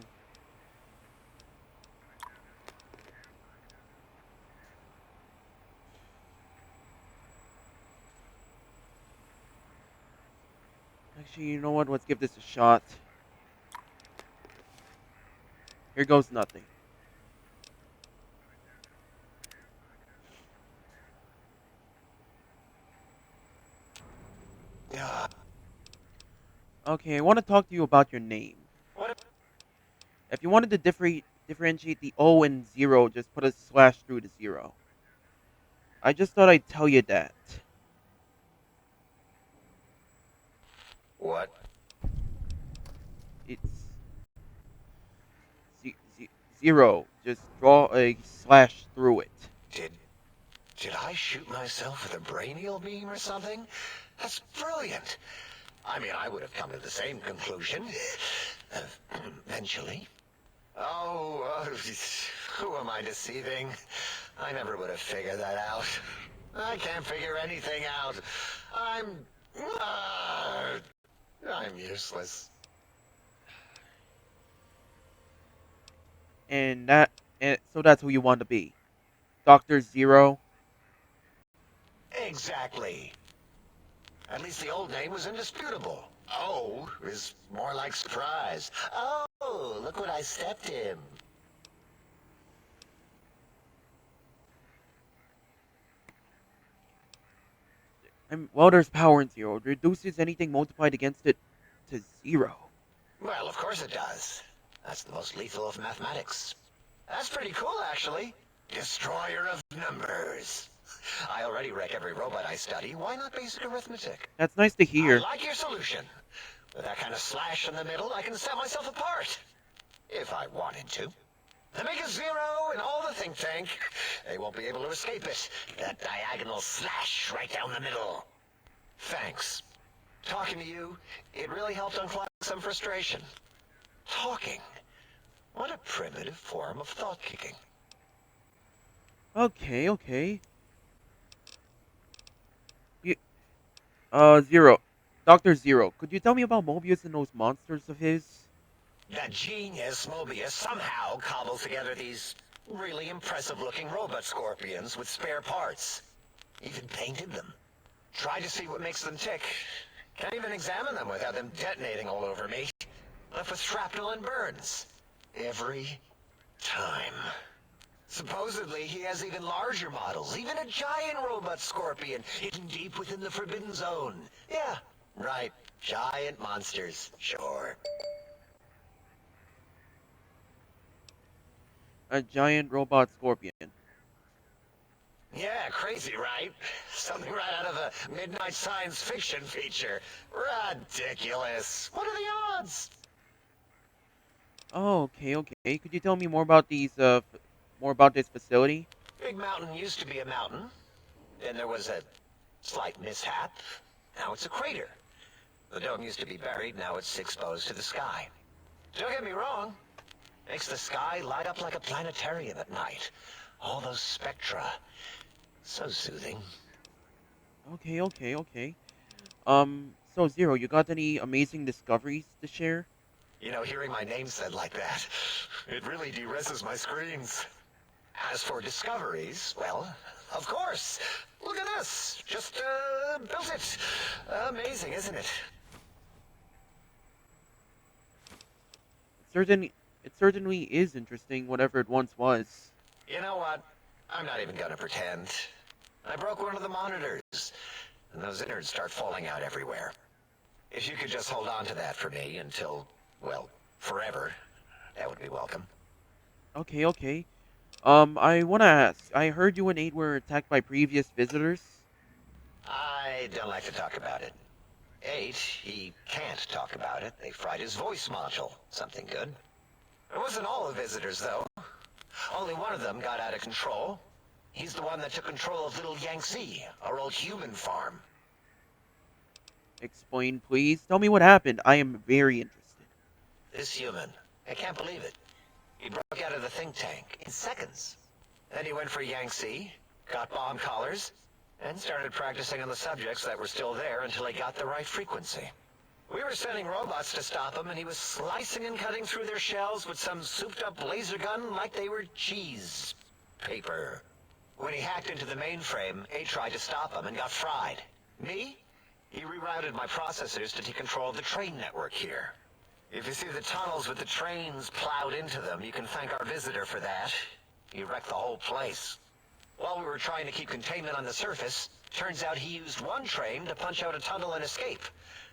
Actually, you know what? Let's give this a shot. Here goes nothing. Yeah. Okay, I want to talk to you about your name. What? If you wanted to differentiate the O and 0, just put a slash through the 0. I just thought I'd tell you that. What? It's 0. Just draw a slash through it. Did Did I shoot myself with a brainial beam or something? That's brilliant. I mean, I would have come to the same conclusion. Eventually. Oh, who am I deceiving? I never would have figured that out. I can't figure anything out. Uh, I'm useless. And so that's who you want to be. Dr. Zero. Exactly. At least the old name was indisputable. Oh is more like surprise. Oh, look what I stepped in. Well, there's power in 0. It reduces anything multiplied against it to 0. Well, of course it does. That's the most lethal of mathematics. That's pretty cool, actually. Destroyer of numbers. I already wreck every robot I study. Why not basic arithmetic? That's nice to I hear. like your solution. With that kind of slash in the middle, I can set myself apart. If I wanted to. The make a 0 and all the think tank. They won't be able to escape it. That diagonal slash right down the middle. Thanks. Talking to you, it really helped unclog some frustration. Talking. What a primitive form of thought kicking. Okay, okay. You, 0. Dr. Zero, could you tell me about Mobius and those monsters of his? That genius Mobius somehow cobbled together these really impressive-looking robot scorpions with spare parts. Even painted them. Tried to see what makes them tick. Can't even examine them without them detonating all over me. Left with shrapnel and burns. Every time. Supposedly, he has even larger models, even a giant robot scorpion hidden deep within the Forbidden Zone. Yeah, right. Giant monsters, sure. A giant robot scorpion. Yeah, crazy, right? Something right out of a midnight science fiction feature. Ridiculous. What are the odds? Oh, okay, okay. Could you tell me more about more about this facility? Big Mountain used to be a mountain. Then there was a slight mishap. Now it's a crater. The dome used to be buried, now it's exposed to the sky. Don't get me wrong. Makes the sky light up like a planetarium at night. All those spectra. So soothing. Okay, okay, okay. So Zero, you got any amazing discoveries to share? You know, hearing my name said like that, it really de-reses my screens. As for discoveries, well, of course. Look at this. Just, built it. Amazing, isn't it? Certain, it certainly is interesting, whatever it once was. You know what? I'm not even gonna pretend. I broke one of the monitors, and those innards start falling out everywhere. If you could just hold on to that for me until, well, forever, that would be welcome. Okay, okay. I wanna ask. I heard you and 8 were attacked by previous visitors. I don't like to talk about it. 8, he can't talk about it. They fried his voice module. Something good. It wasn't all the visitors, though. Only one of them got out of control. He's the one that took control of Little Yangtze, our old human farm. Explain, please. Tell me what happened. I am very interested. This human, I can't believe it. He broke out of the think tank in seconds. Then he went for Yangtze, got bomb collars, and started practicing on the subjects that were still there until he got the right frequency. We were sending robots to stop him, and he was slicing and cutting through their shells with some souped-up laser gun like they were cheese paper. When he hacked into the mainframe, A tried to stop him and got fried. Me? He rerouted my processors to take control of the train network here. If you see the tunnels with the trains plowed into them, you can thank our visitor for that. He wrecked the whole place. While we were trying to keep containment on the surface, turns out he used one train to punch out a tunnel and escape.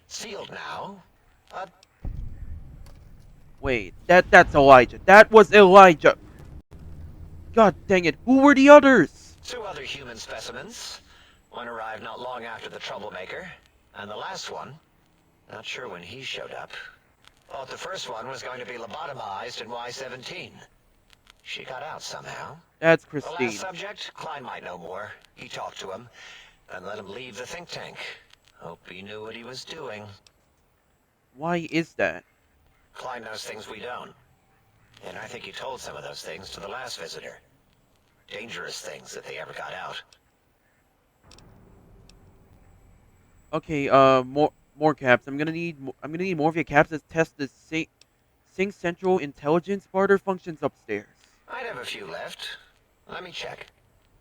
Sealed now, but... Wait, that's Elijah. That was Elijah. God dang it. Who were the others? 2 other human specimens. One arrived not long after the troublemaker, and the last one, not sure when he showed up. Thought the first one was going to be lobotomized in Y-17. She got out somehow. That's The last Christine. subject, Klein might know more. He talked to him, and let him leave the think tank. Hope he knew what he was doing. Why is that? Klein knows things we don't. And I think he told some of those things to the last visitor. Dangerous things if they ever got out. Okay, more caps. I'm gonna need more of your caps to test the Sync Central Intelligence barter functions upstairs. I'd have a few left. Let me check.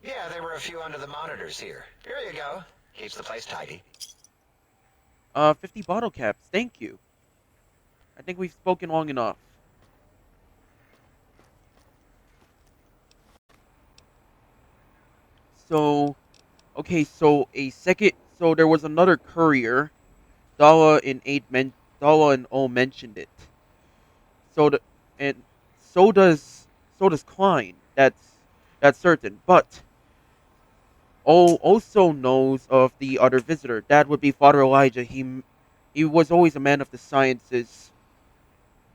Yeah, there were a few under the monitors here. Here you go. Keeps the place tidy. 50 bottle caps. Thank you. I think we've spoken long enough. So, okay, so there was another courier. Dala and Dala and O mentioned it. So the, and so does Klein. That's certain. But O also knows of the other visitor. That would be Father Elijah. He was always a man of the sciences.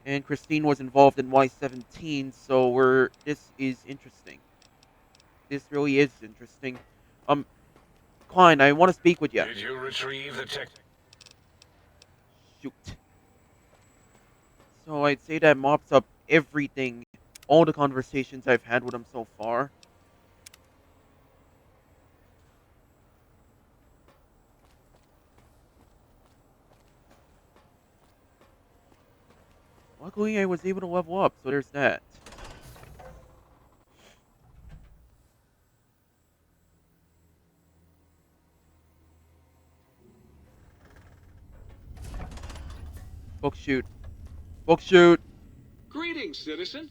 And Christine was involved in Y-17, so this is interesting. This really is interesting. Um, Klein, I want to speak with you. Did you retrieve the tech? Shoot. So I'd say that mops up everything, all the conversations I've had with him so far. Luckily, I was able to level up, so there's that. Book shoot. Book shoot. Greetings, citizen.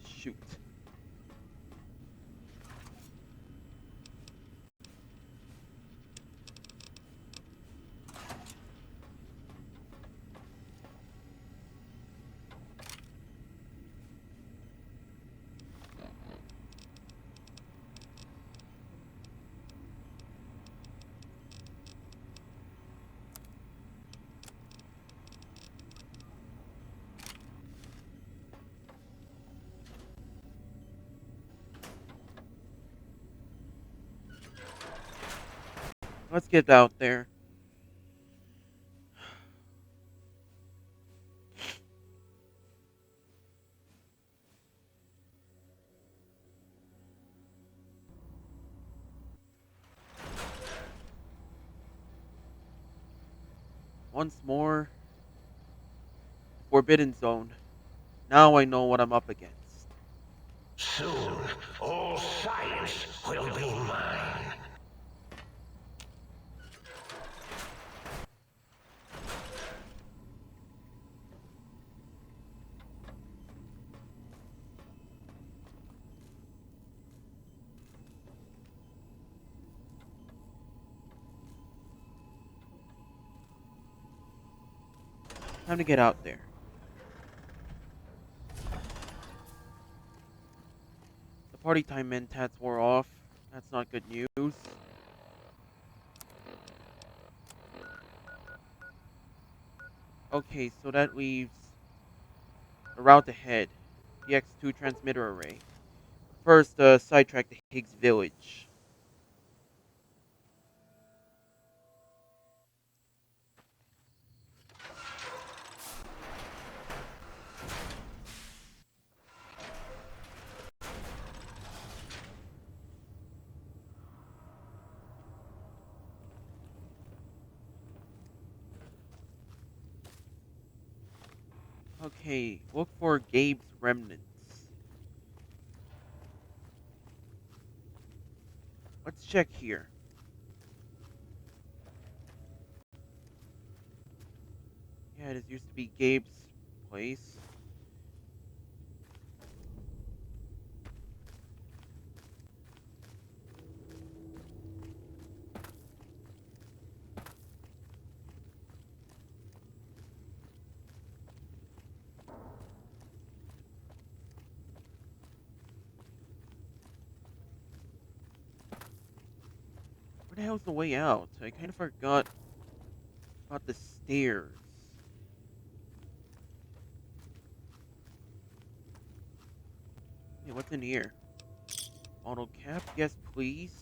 Shoot. Let's get out there. Once more, Forbidden Zone. Now I know what I'm up against. Soon, all science will be mine. Time to get out there. The party time mentats wore off. That's not good news. Okay, so that leaves a route ahead. The X-2 transmitter array. First, sidetrack the Higgs village. Okay, look for Gabe's remnants. Let's check here. Yeah, this used to be Gabe's place. Where the hell's the way out? I kind of forgot about the stairs. Hey, what's in here? Auto cap? Yes, please.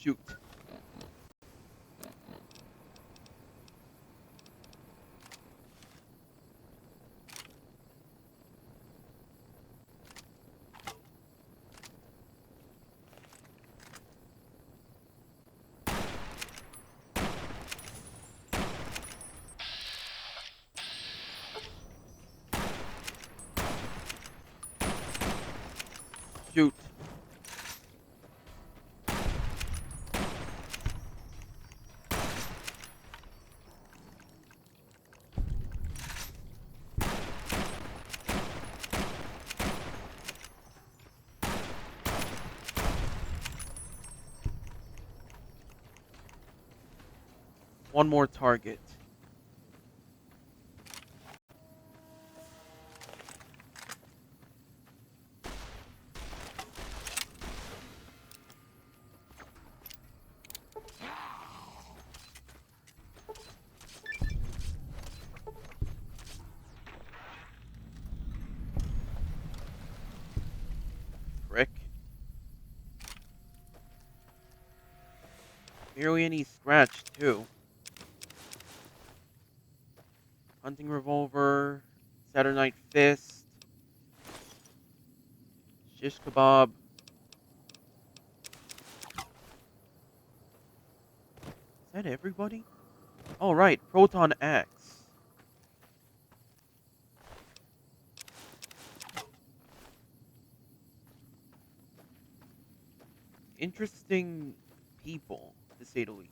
Shoot. Shoot. One more target. Frick. Barely any scratch, too. Hunting revolver. Saturnite fist. Shish kebab. Is that everybody? Oh, right. Proton axe. Interesting people, to say the least.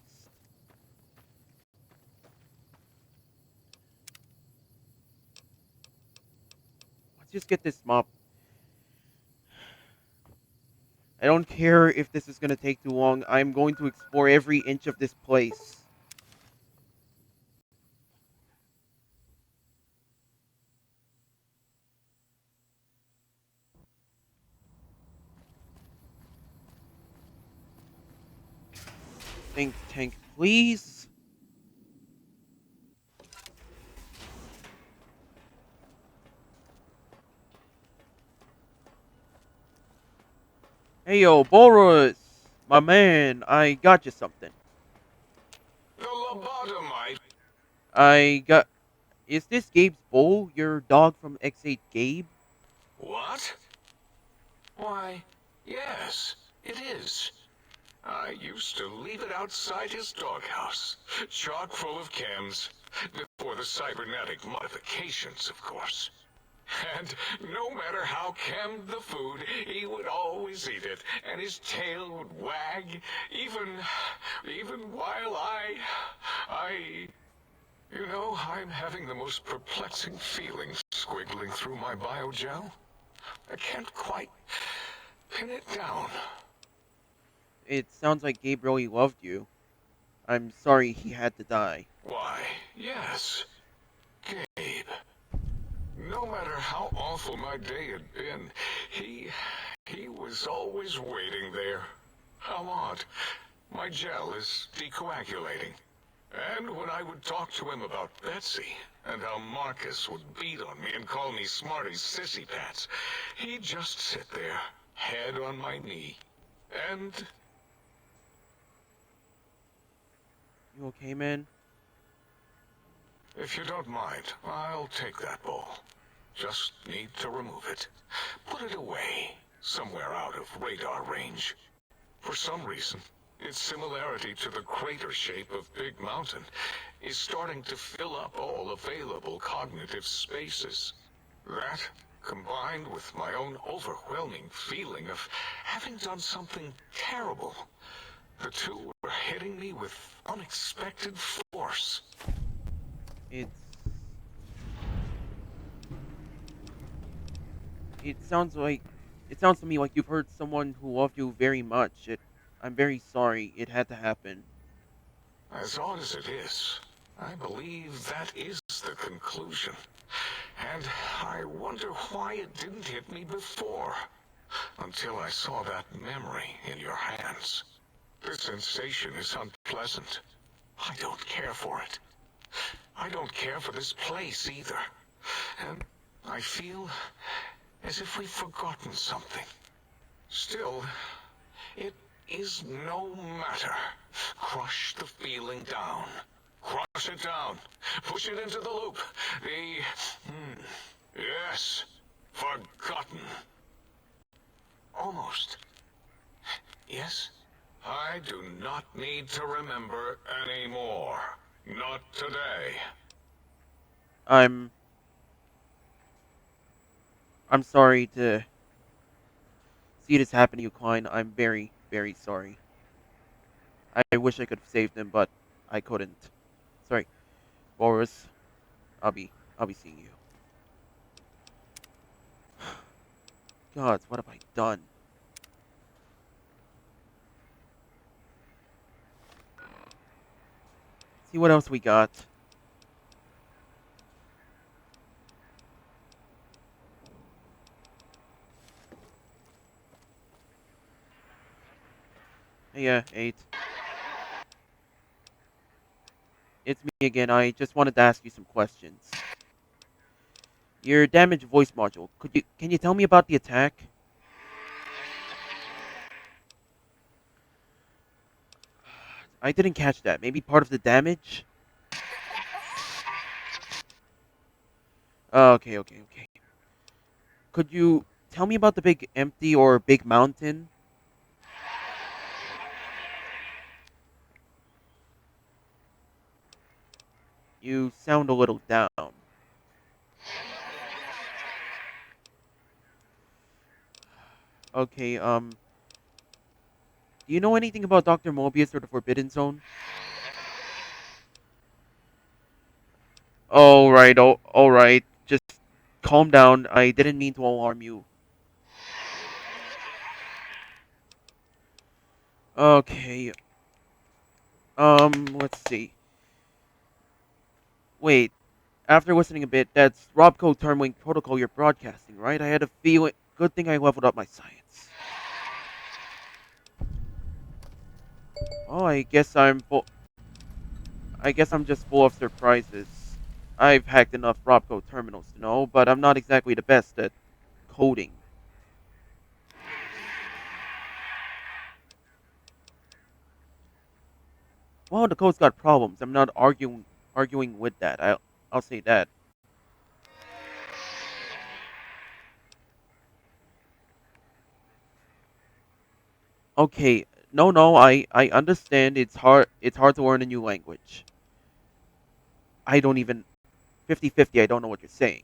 Let's just get this mop. I don't care if this is going to take too long. I'm going to explore every inch of this place. Think tank, please. Hey yo, Borous, my man, I got you something. The lobotomite. I got. Is this Gabe's bowl? Your dog from X8 Gabe? What? Why, yes, it is. I used to leave it outside his doghouse, chock full of chems, before the cybernetic modifications, of course. And no matter how chemmed the food, he would always eat it, and his tail would wag, even while I'm having the most perplexing feeling squiggling through my biogel. I can't quite pin it down. It sounds like Gabe really loved you. I'm sorry he had to die. Why, yes, Gabe. No matter how awful my day had been, he was always waiting there. How odd. My gel is decoagulating. And when I would talk to him about Betsy, and how Marcus would beat on me and call me Smarty Sissy Pants, he'd just sit there, head on my knee, and... You okay, man? If you don't mind, I'll take that bowl. Just need to remove it. Put it away, somewhere out of radar range. For some reason, its similarity to the crater shape of Big Mountain is starting to fill up all available cognitive spaces. That, combined with my own overwhelming feeling of having done something terrible, the two are hitting me with unexpected force. It's. It sounds like. It sounds to me like you've hurt someone who loved you very much. I'm very sorry. It had to happen. As odd as it is, I believe that is the conclusion. And I wonder why it didn't hit me before. Until I saw that memory in your hands. The sensation is unpleasant. I don't care for it. I don't care for this place either. And I feel as if we've forgotten something. Still, it is no matter. Crush the feeling down. Crush it down. Push it into the loop. Yes, forgotten. Almost. Yes? I do not need to remember anymore. Not today. I'm. I'm sorry to see this happen to you, Klein. I'm very, very sorry. I wish I could have saved him, but I couldn't. Sorry, Boris. I'll be. I'll be seeing you. God, what have I done? See what else we got. Hey, yeah, 8. It's me again. I just wanted to ask you some questions. Your damaged voice module. Can you tell me about the attack? I didn't catch that. Maybe part of the damage? Oh, okay, okay, okay. Could you tell me about the big empty or big mountain? You sound a little down. Okay, do you know anything about Dr. Mobius or the Forbidden Zone? Alright, alright. Just calm down. I didn't mean to alarm you. Okay, let's see. Wait, after listening a bit, that's Robco Termwing Protocol you're broadcasting, right? I had a feeling. Good thing I leveled up my science. Oh, I guess I'm just full of surprises. I've hacked enough Robco terminals to know, but I'm not exactly the best at coding. Well, the code's got problems. I'm not arguing with that. I'll say that. Okay, no, I understand it's hard to learn a new language. I don't even 50-50. I don't know what you're saying.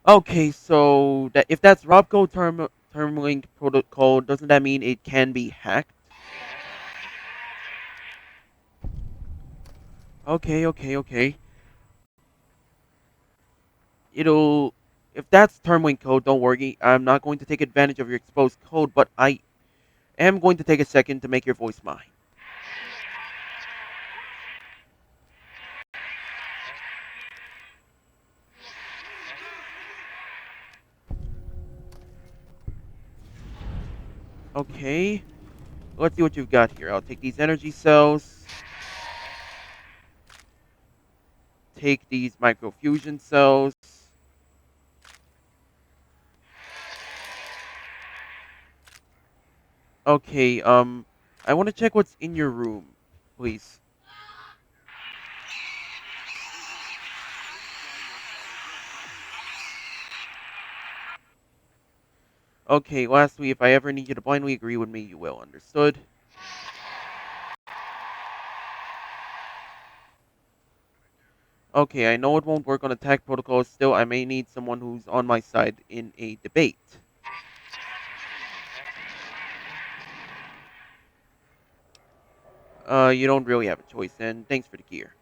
Okay, so that if that's Robco term link protocol, doesn't that mean it can be hacked? Okay. It'll if that's term link code, don't worry. I'm not going to take advantage of your exposed code, but I am going to take a second to make your voice mine. Okay, let's see what you've got here. I'll take these energy cells, take these microfusion cells. Okay, I want to check what's in your room, please. Okay, lastly, if I ever need you to blindly agree with me, you will. Understood? Okay, I know it won't work on attack protocols. Still, I may need someone who's on my side in a debate. You don't really have a choice, and thanks for the gear.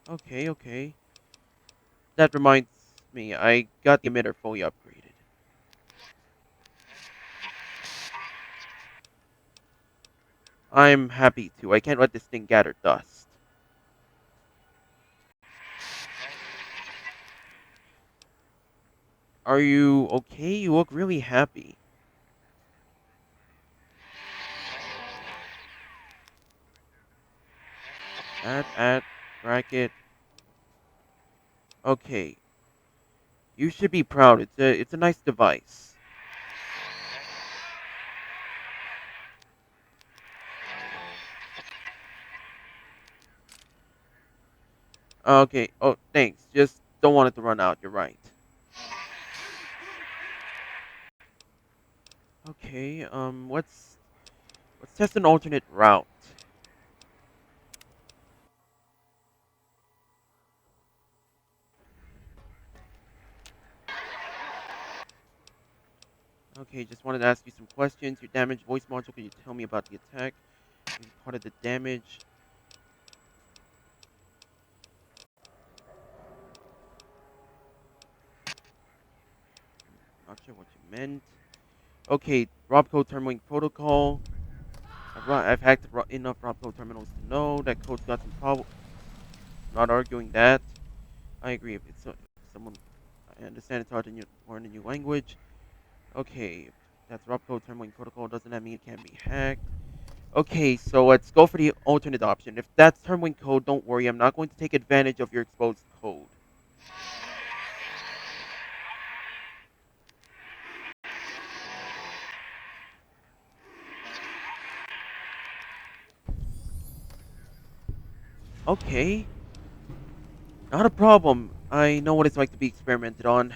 Okay. That reminds me, I got the emitter fully upgraded. I'm happy to. I can't let this thing gather dust. Are you okay? You look really happy. At, bracket. Okay. You should be proud. It's a nice device. Okay. Oh, thanks. Just don't want it to run out. You're right. Okay. Let's test an alternate route. Okay. Just wanted to ask you some questions. Your damaged voice module. Can you tell me about the attack? Maybe part of the damage. Not sure what you meant. Okay. Robco Terminal Protocol. I've hacked enough Robco terminals to know that code's got some problem. Not arguing that. I agree. If it's someone, I understand it's hard to learn a new language. Okay, that's Robco terminaling protocol. Doesn't that mean it can be hacked? Okay, so let's go for the alternate option. If that's terminaling code, don't worry. I'm not going to take advantage of your exposed code. Okay, not a problem. I know what it's like to be experimented on.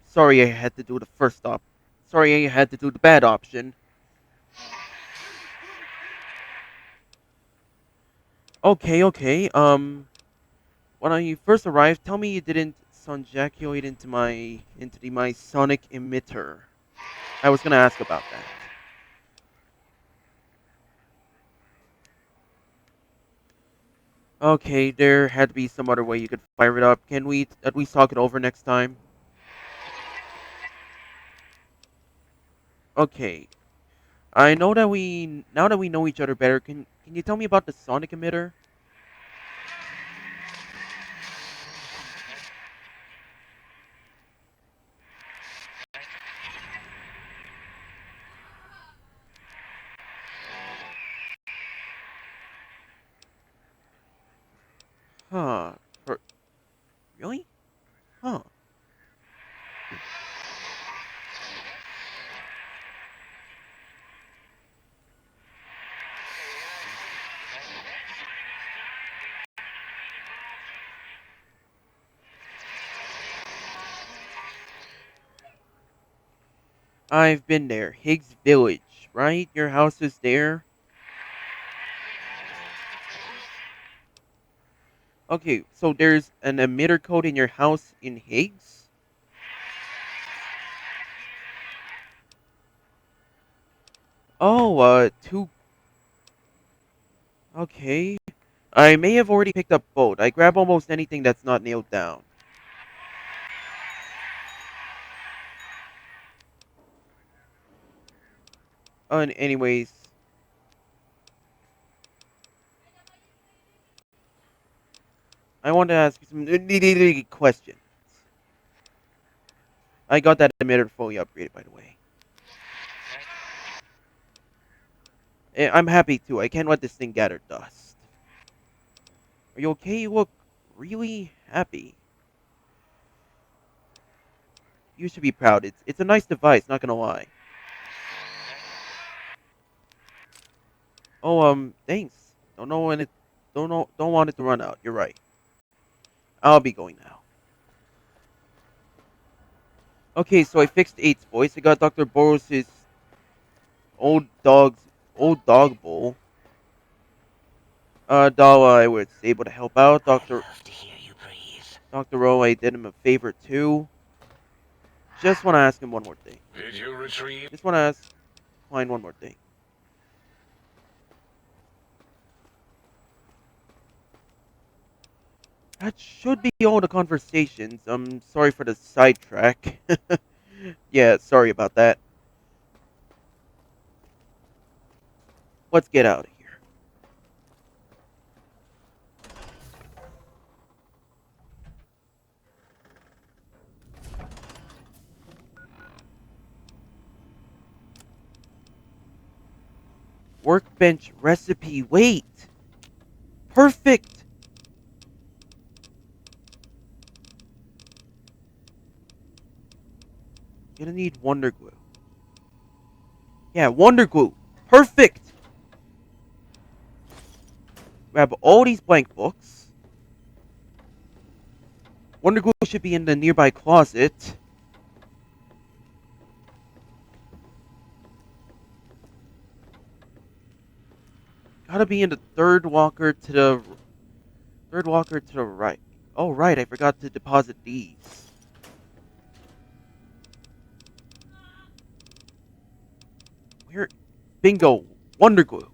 Sorry I had to do the first op. Sorry I had to do the bad option. Okay. When I first arrived, tell me you didn't sonjaculate into my sonic emitter. I was gonna ask about that. Okay, there had to be some other way you could fire it up. Can we at least talk it over next time? Okay. I know that we now that we know each other better, can you tell me about the sonic emitter? Huh. Per- I've been there. Higgs Village, right? Your house is there? Okay, so there's an emitter code in your house in Higgs? Oh, two... Okay. I may have already picked up both. I grab almost anything that's not nailed down. Anyways, I want to ask you some questions. I got that emitter fully upgraded, by the way. I'm happy too. I can't let this thing gather dust. Are you okay? You look really happy. You should be proud. It's a nice device, not gonna lie. Oh, thanks. Don't want it to run out. You're right. I'll be going now. Okay, so I fixed 8's voice. I got Dr. Borous' old dog's old dog bowl. Dala, I was able to help out. I love to hear you breathe. Dr. Rowe, I did him a favor too. Just want to ask him one more thing. Did you retrieve? Just want to ask Klein one more thing. That should be all the conversations. I'm sorry for the sidetrack. Yeah, sorry about that. Let's get out of here. Workbench recipe. Wait. Perfect. Gonna need Wonder Glue. Yeah, Wonder Glue. Perfect. Grab all these blank books. Wonder Glue should be in the nearby closet. Gotta be in the third walker to the right. Oh right, I forgot to deposit these. Where? Bingo. Wonder Glue.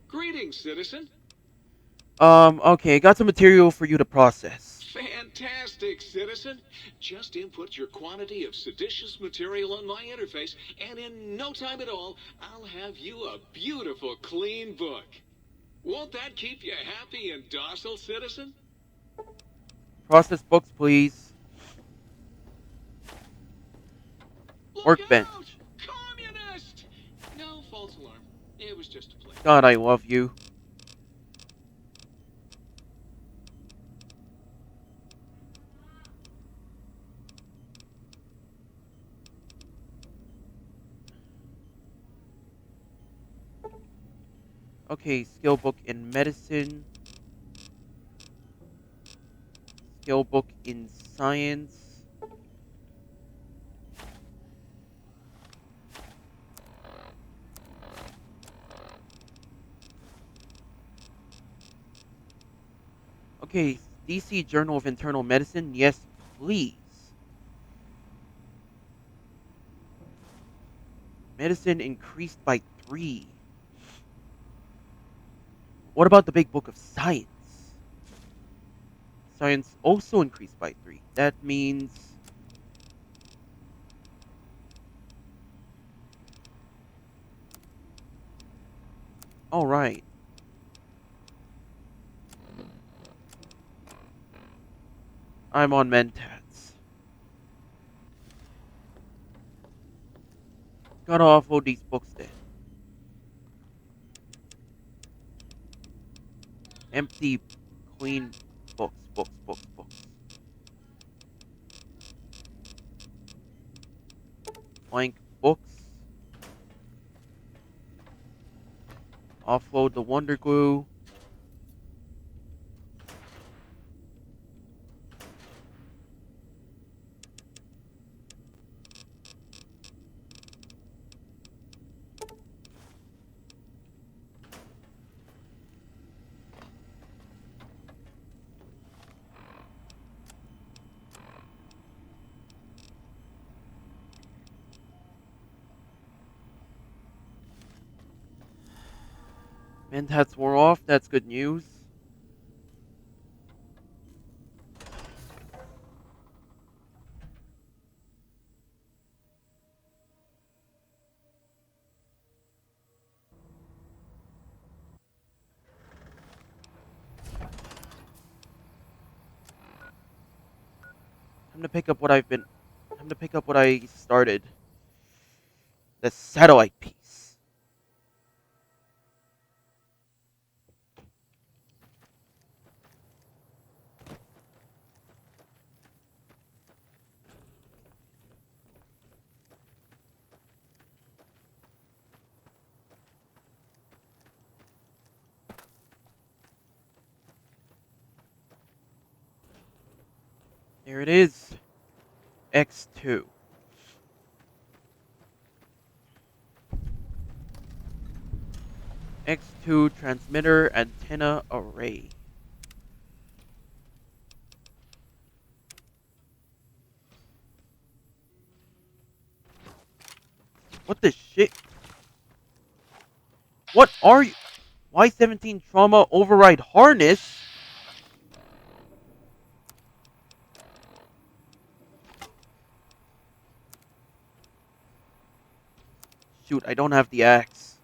Greetings, citizen. Okay, I got some material for you to process. Fantastic, citizen. Just input your quantity of seditious material on my interface, and in no time at all, I'll have you a beautiful, clean book. Won't that keep you happy and docile, citizen? Process books, please. Look out! Workbench. Communist! No, false alarm. It was just a play. God, I love you. Okay, skill book in medicine. Skill book in science. Okay, DC Journal of Internal Medicine. Yes, please. Medicine increased by 3. What about the big book of science? Science also increased by 3. That means... Alright. I'm on Mentats. Gotta offload these books then. Empty, clean books. Blank books. Offload the Wonder Glue. Mentats wore off. That's good news. Time to pick up what I've been. Time to pick up what I started. The satellite piece. There it is. X-2. X-2 transmitter antenna array. What the shit? What are you? Y-17 trauma override harness? Shoot, I don't have the axe.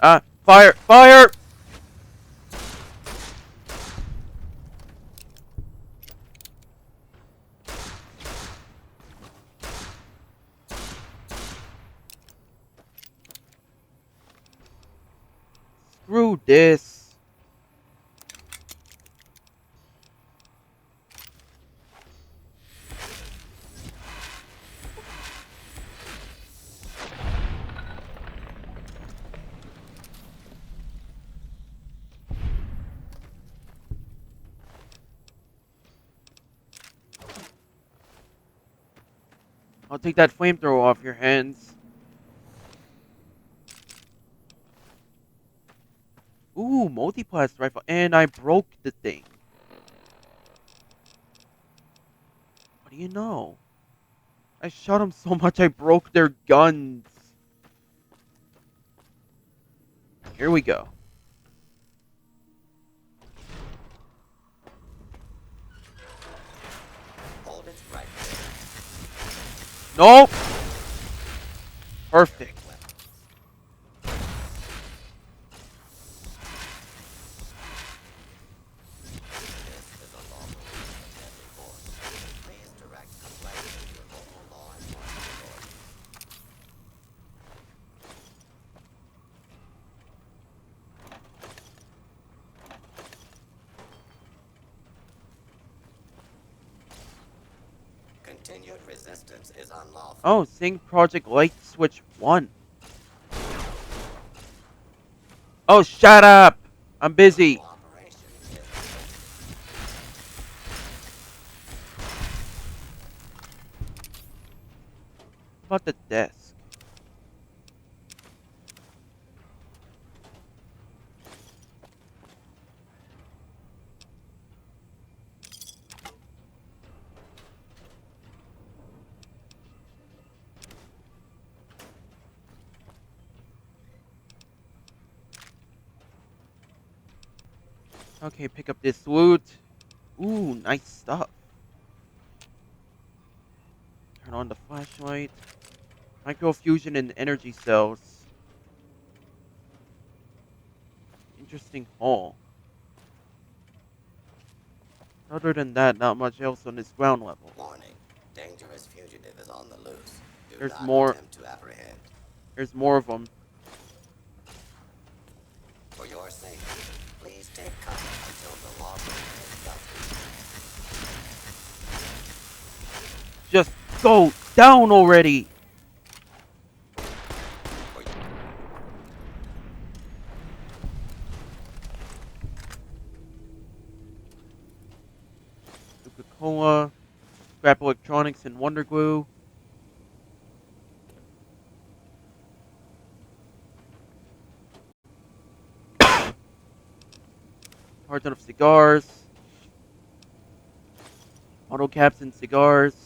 Ah, fire! Fire! Screw this. I'll take that flamethrower off your hands. Ooh, multiplast rifle. And I broke the thing. What do you know? I shot them so much I broke their guns. Here we go. Hold it right Nope. Perfect. Continued resistance is unlawful. Oh, Sync Project Light Switch 1. Oh, shut up! I'm busy. Cooperation How about the desk? Okay, pick up this loot. Ooh, nice stuff. Turn on the flashlight. Microfusion and energy cells. Interesting haul. Other than that, not much else on this ground level. warning. Dangerous fugitive is on the loose. Do There's not more. attempt to apprehend. There's more of them. For your sake, please take cover until the law is done. Go down already! Coca-Cola, scrap electronics, and Wonder Glue. Carton of cigars. Bottle caps and cigars.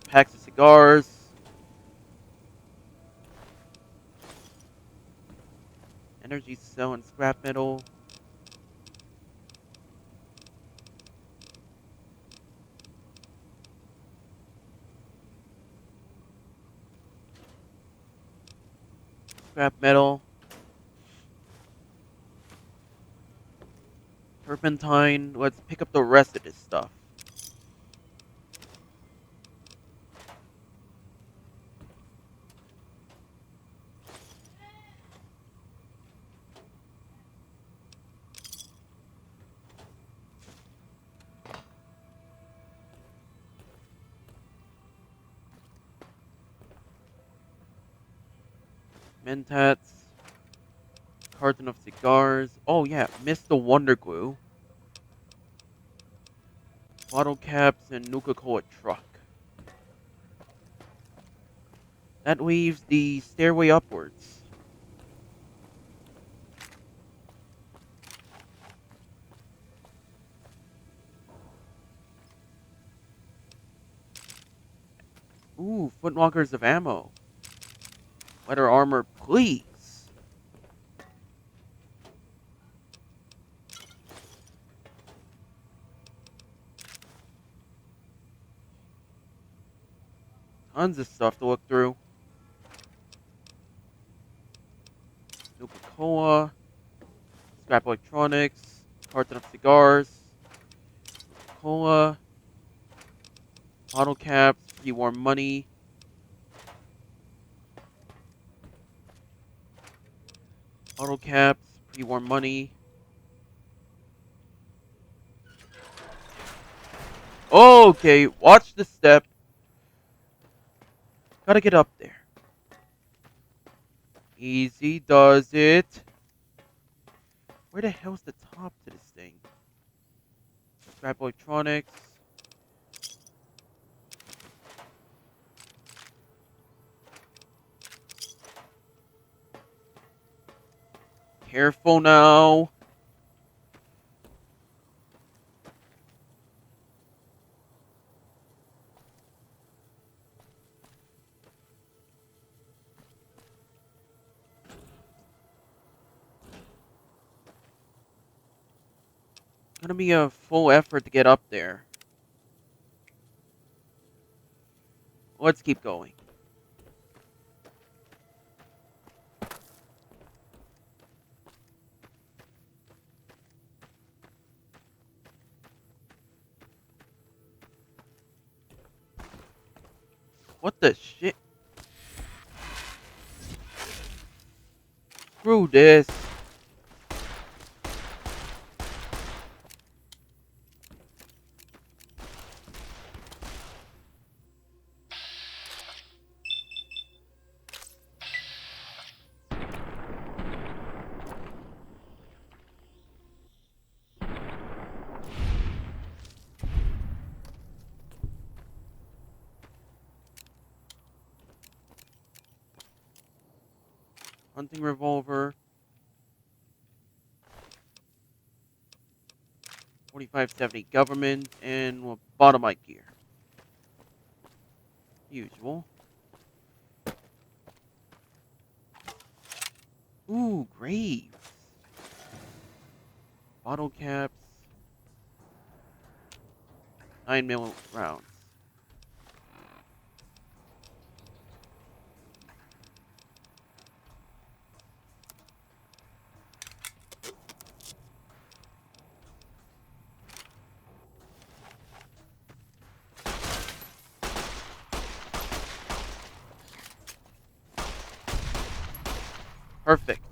Packs of cigars. Energy cell and scrap metal. Scrap metal. Turpentine. Let's pick up the rest of this stuff. Mentats. Carton of cigars. Oh yeah, missed the Wonder Glue. Bottle caps and Nuka-Cola truck. That leaves the stairway upwards. Ooh, footlockers of ammo. Leather armor, please. Tons of stuff to look through. Nuka-Cola. Scrap electronics. Carton of cigars. Cola. Bottle caps. Pre-war money. Bottle caps. Pre-war money. Okay, watch the step. Gotta get up there. Easy does it. Where the hell's the top to this thing? Scrap electronics. Careful now. Gonna be a full effort to get up there. Let's keep going. What the shit? Screw this. Hunting revolver. 4570 government and lobotomite gear. Usual. Ooh, graves. Bottle caps. 9mm rounds. Perfect.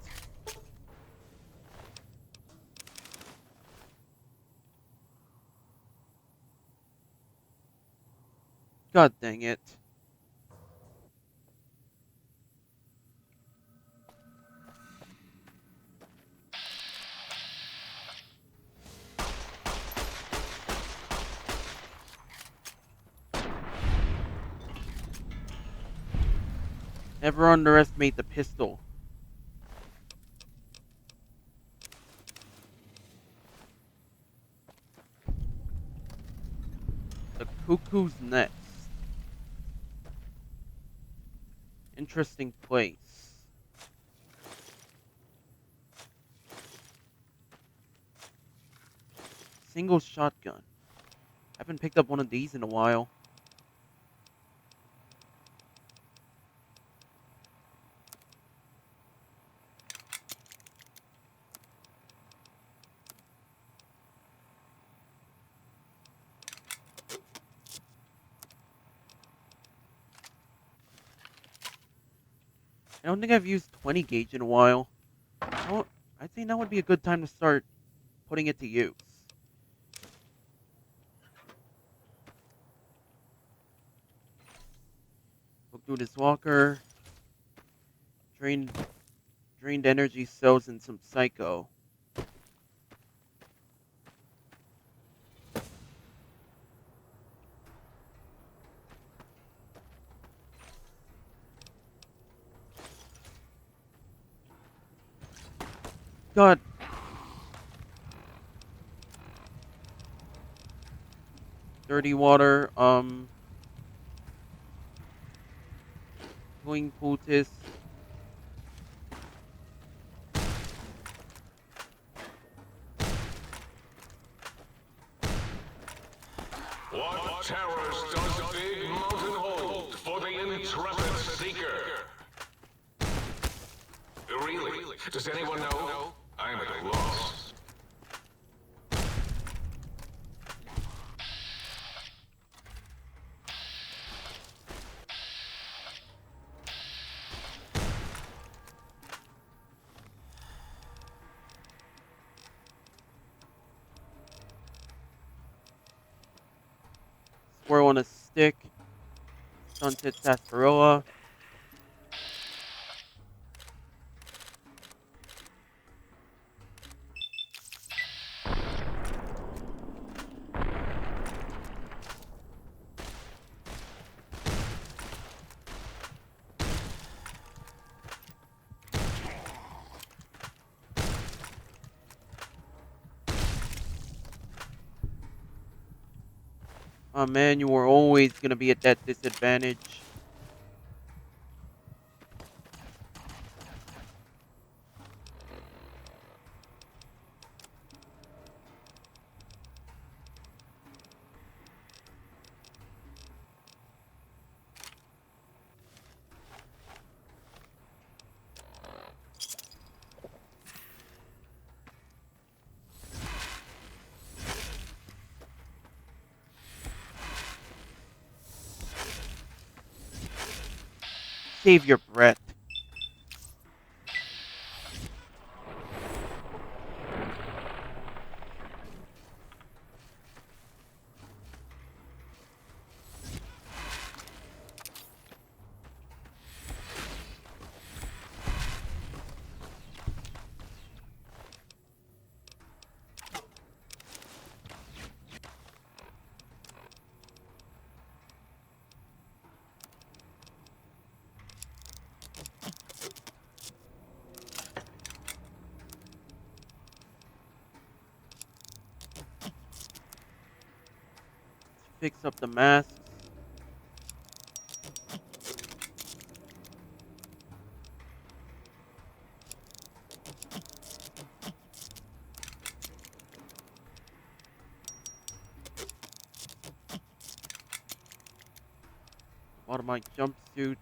God dang it. Never underestimate the pistol. The Cuckoo's Nest. Interesting place. Single shotgun. Haven't picked up one of these in a while. I don't think I've used 20 gauge in a while. Oh, I think that would be a good time to start putting it to use. We'll do this walker. Drained energy cells and some psycho. God. Dirty water. Going poultice. What terrors does Big Mountain hold for the intrepid seeker? Really? Does anyone know? I'm at a loss. Squirrel on a stick. Stunted sarsaparilla. Oh man, you were always gonna be at that disadvantage. Save your breath. Fix up the masks. A lot of my jumpsuits.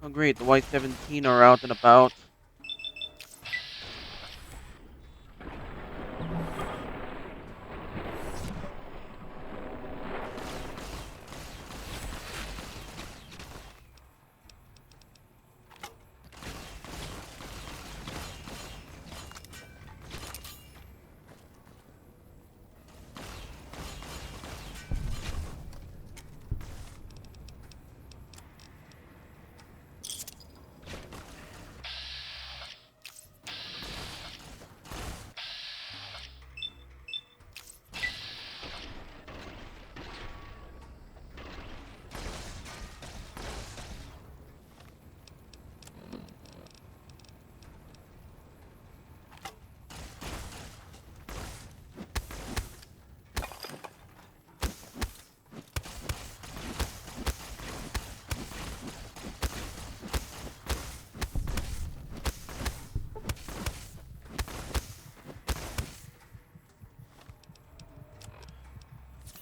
Oh great, the Y-17 are out and about.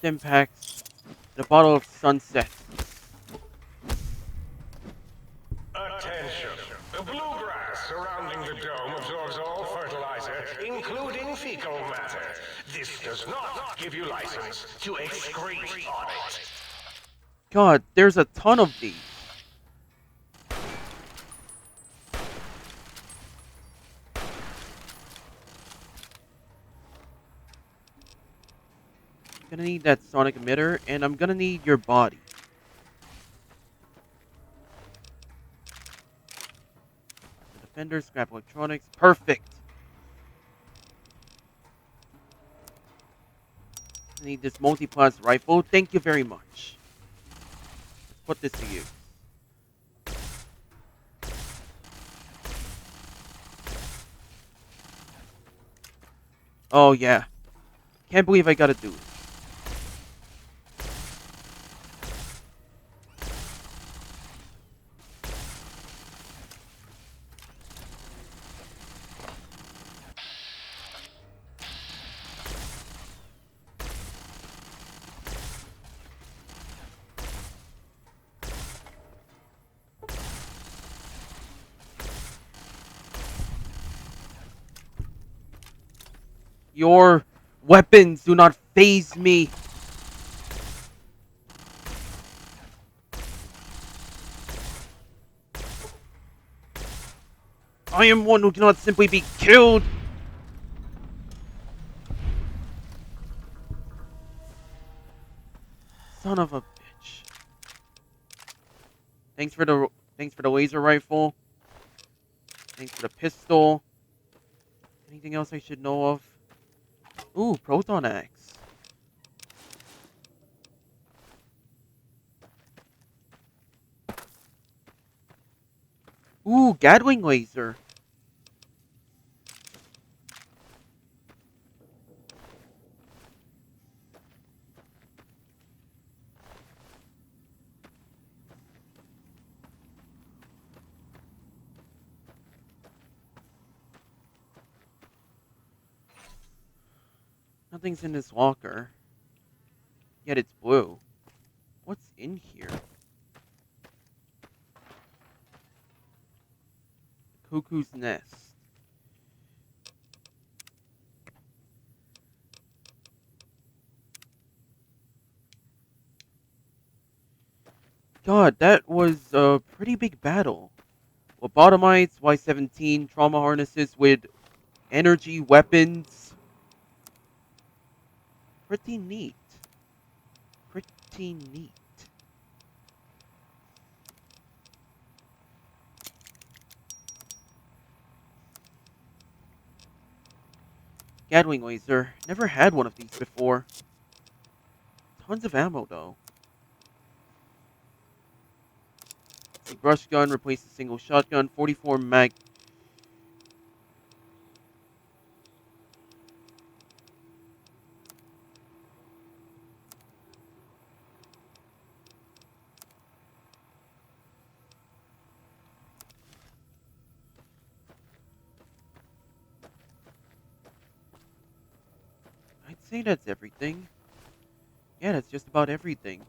stim packs, and a bottle of sunset. Attention! The bluegrass surrounding the dome absorbs all fertilizer, including fecal matter. This does not give you license to excrete on it. God, there's a ton of these. Gonna need that sonic emitter, and I'm gonna need your body. Defender, scrap electronics, perfect. I need this multi-class rifle. Thank you very much. Let's put this to use. Oh yeah, can't believe I gotta do it. Your weapons do not faze me. I am one who cannot simply be killed. Son of a bitch. Thanks for the laser rifle. Thanks for the pistol. Anything else I should know of? Ooh, proton axe. Ooh, Gatling laser. Nothing's in this locker. Yet it's blue. What's in here? Cuckoo's nest. God, that was a pretty big battle. Lobotomites, Y-17, trauma harnesses with energy weapons. Pretty neat. Pretty neat. Gatling laser. Never had one of these before. Tons of ammo, though. A brush gun replaced a single shotgun. 44 mag. I'd say that's everything. Yeah, that's just about everything.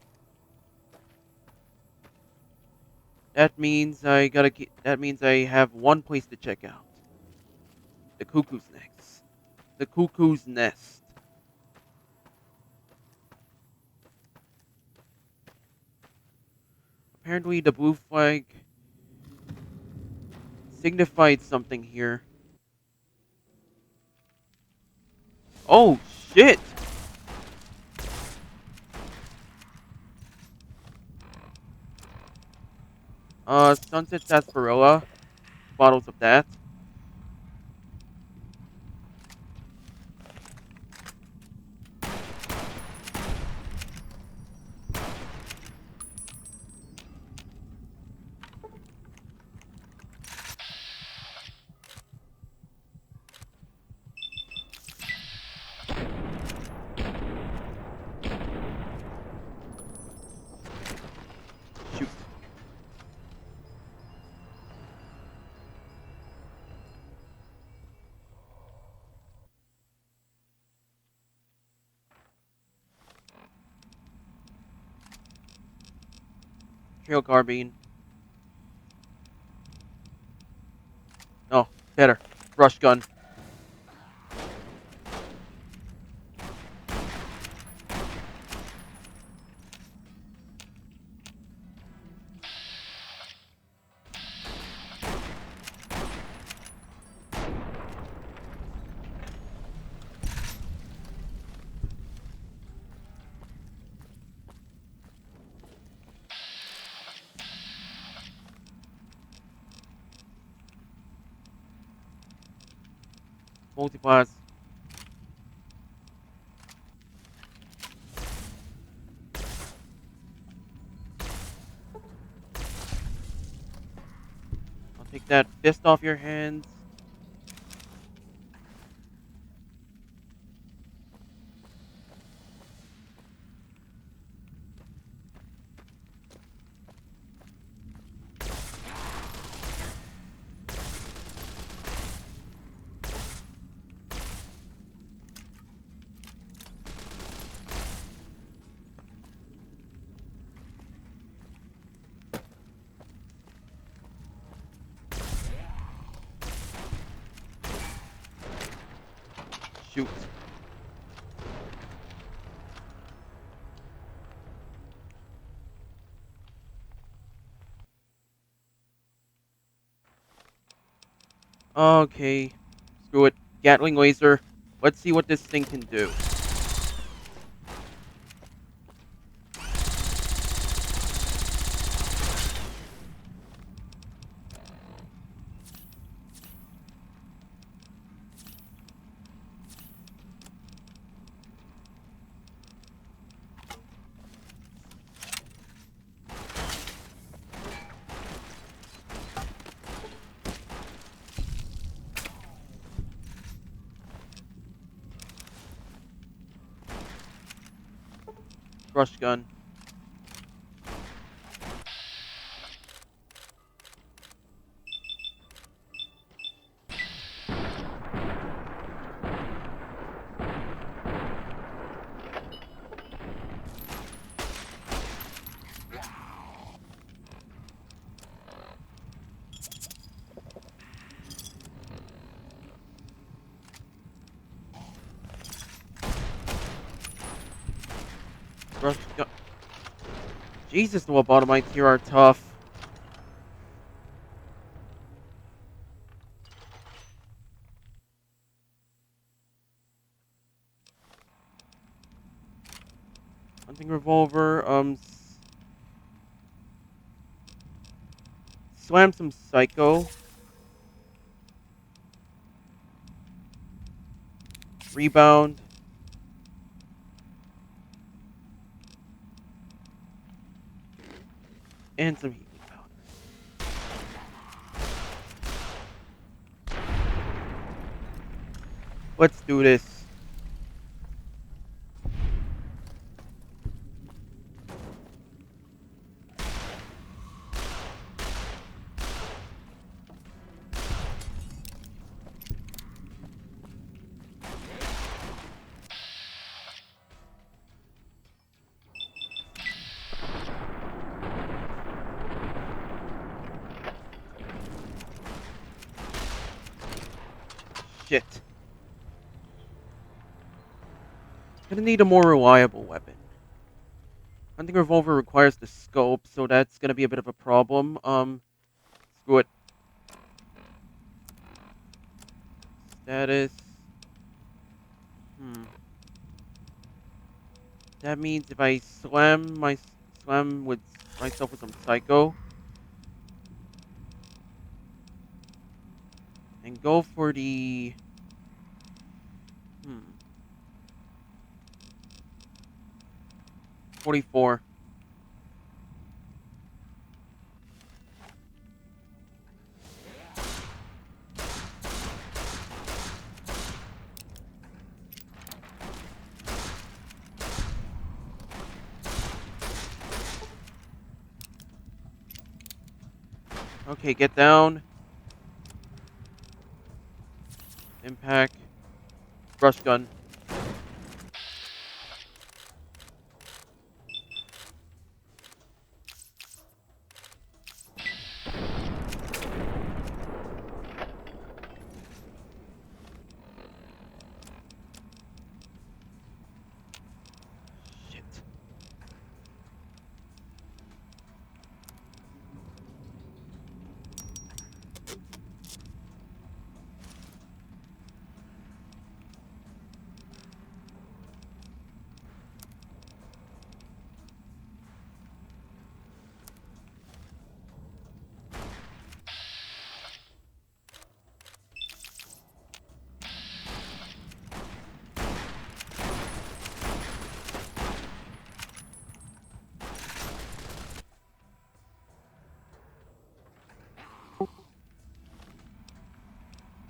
That means that means I have one place to check out. The Cuckoo's Nest. The Cuckoo's Nest. Apparently the blue flag signified something here. Oh shit! Sunset sarsaparilla. Bottles of that. Shoot. Trail carbine. Oh, better. Rush gun. Multipass. I'll take that fist off your hands. Shoot. Okay. Screw it. Gatling laser. Let's see what this thing can do. Rush gun. Rush gun. Jesus, the lobotomites here are tough. Hunting revolver. Slam some psycho. Rebound. And some healing powder. Let's do this. Shit. Gonna need a more reliable weapon. Hunting revolver requires the scope, so that's gonna be a bit of a problem. Screw it. Status. Hmm. That means if I slam with myself with some psycho and go for the 44. Okay, get down. Impact. Rush gun.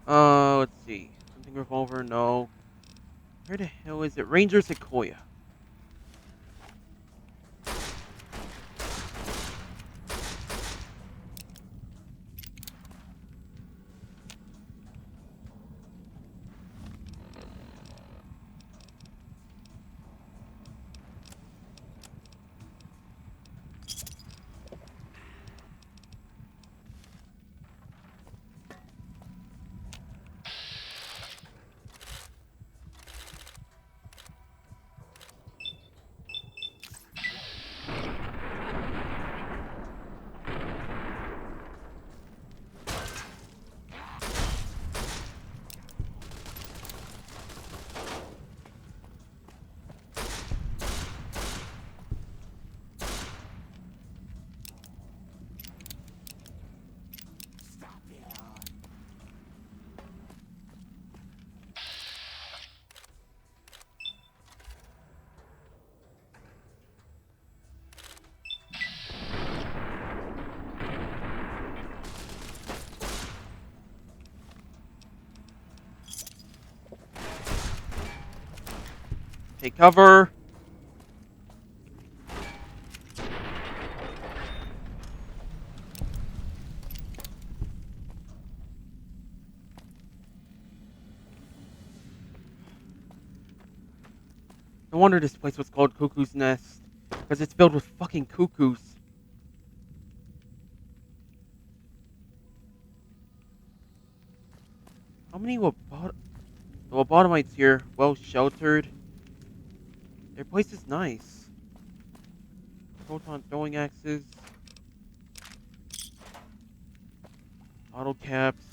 Let's see. Something revolver, no. Where the hell is it? Ranger Sequoia. Take cover. No wonder this place was called Cuckoo's Nest. Because it's filled with fucking cuckoos. How many lobotomites here? Well sheltered. Their place is nice. Proton throwing axes. Bottle caps.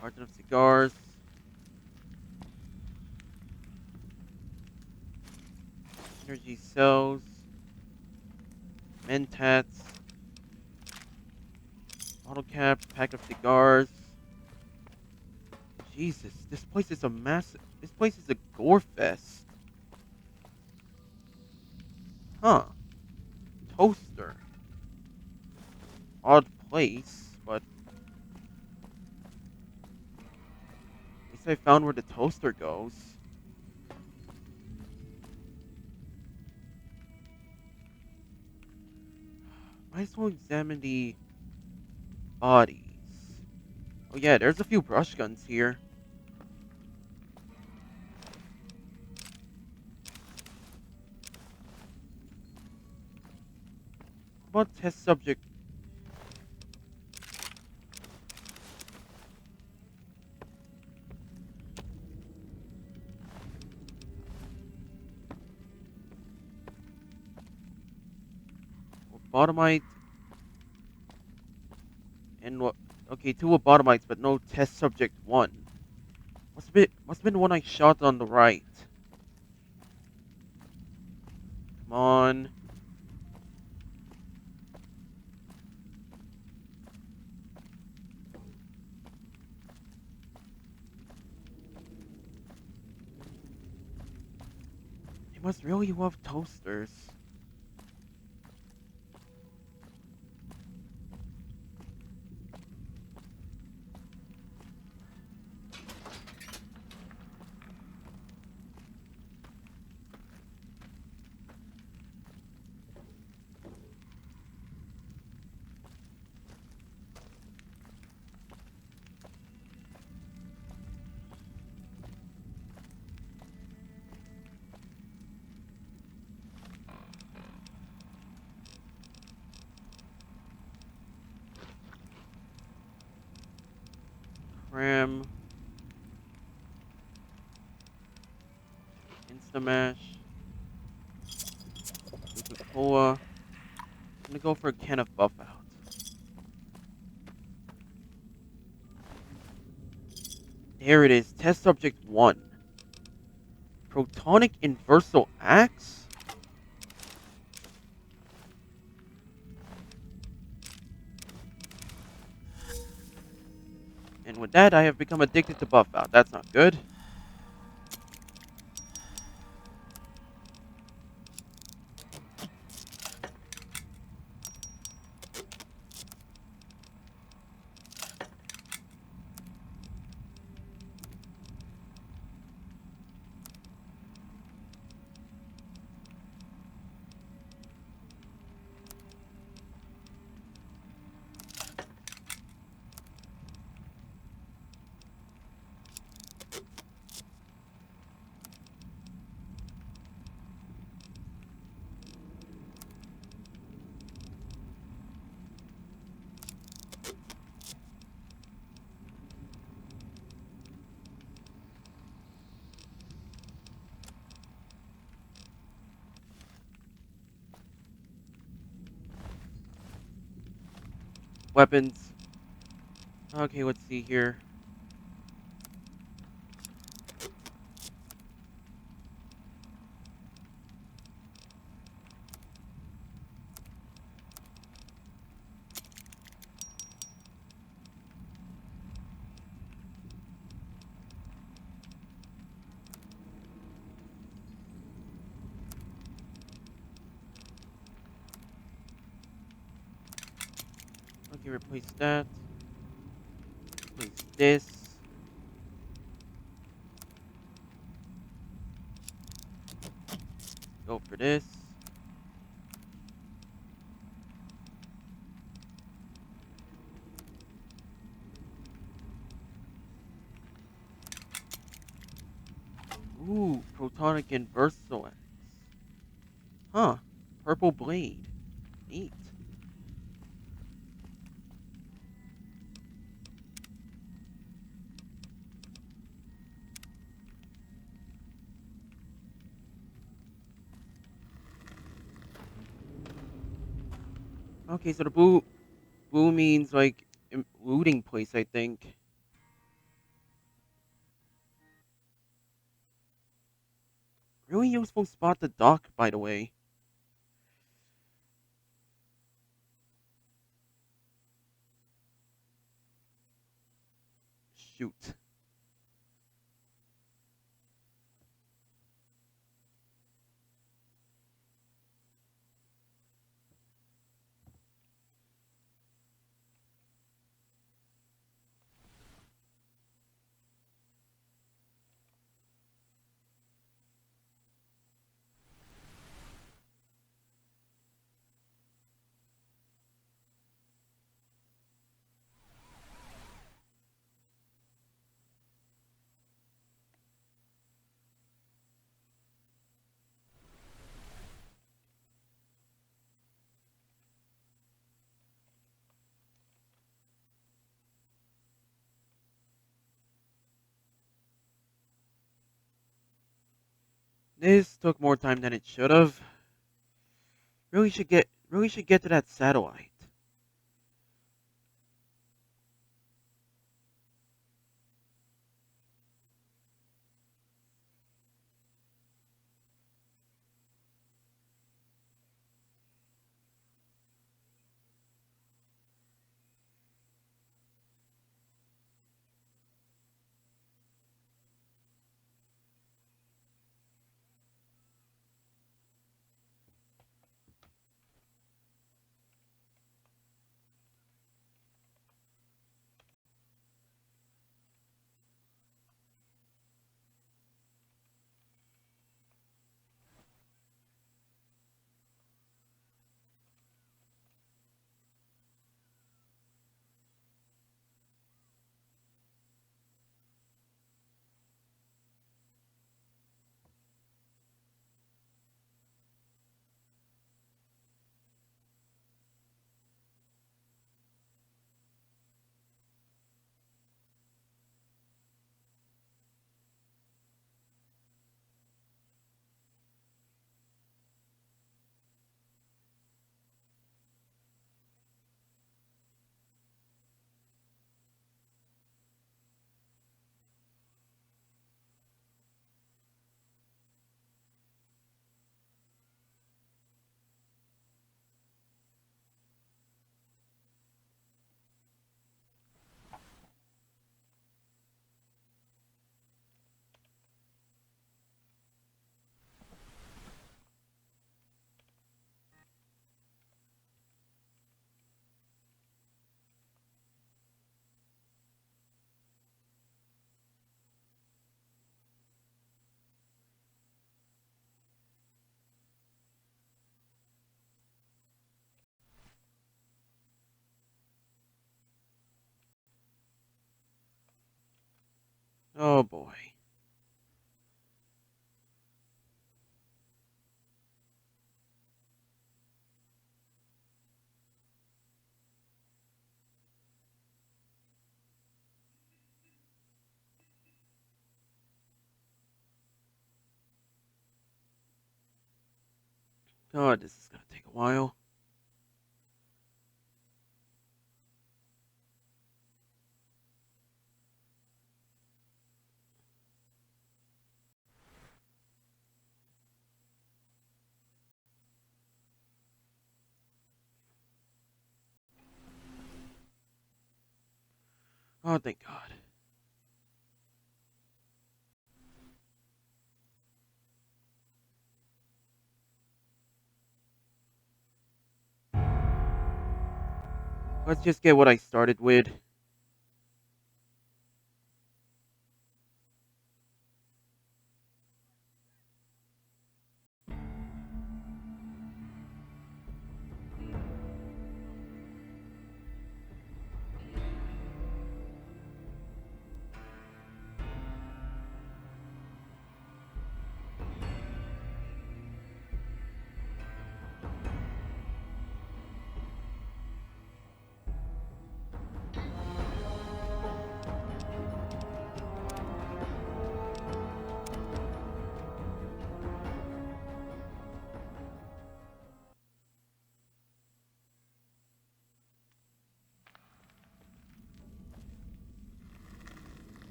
Carton of cigars. Energy cells. Mentats. Bottle caps. Pack of cigars. Jesus, this place is a massive. This place is a gore fest. Huh. Toaster. Odd place, but at least I found where the toaster goes. Might as well examine the bodies. Oh yeah, there's a few brush guns here. What about test subject? Lobotomite and what? Okay, two lobotomites, but no test subject one. Must have been the one I shot on the right. Come on. They must really love toasters. Cram. Instamash. Coca-Cola. I'm gonna go for a can of Buff Out. There it is. Test subject 1. Protonic inversal axe? And with that, I have become addicted to Buff Out. That's not good. weapons. Okay, let's see here. Okay, replace that. Replace this. Go for this. Ooh, protonic and versatile axe. Huh. Purple blade. Neat. Okay, so the blue means like looting place, I think. Really useful spot to dock, by the way. Shoot. This took more time than it should have. Really should get to that satellite. Oh boy. God, this is gonna take a while. Oh, thank God. Let's just get what I started with.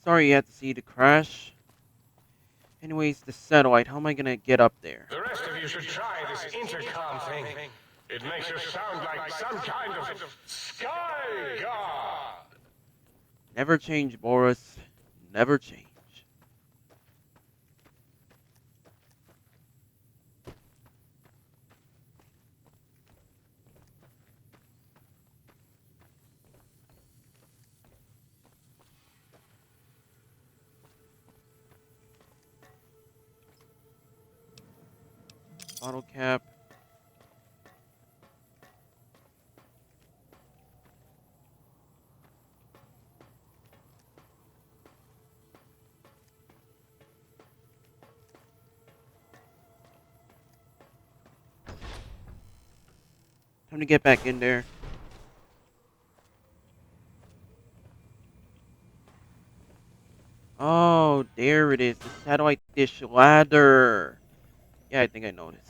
Sorry you had to see the crash. Anyways, the satellite, how am I gonna get up there? The rest of you should try this intercom thing. It makes you sound like some kind of sky god. Never change, Boris. Never change. Bottle cap. Time to get back in there. Oh, there it is. The satellite dish ladder. Yeah, I think I noticed.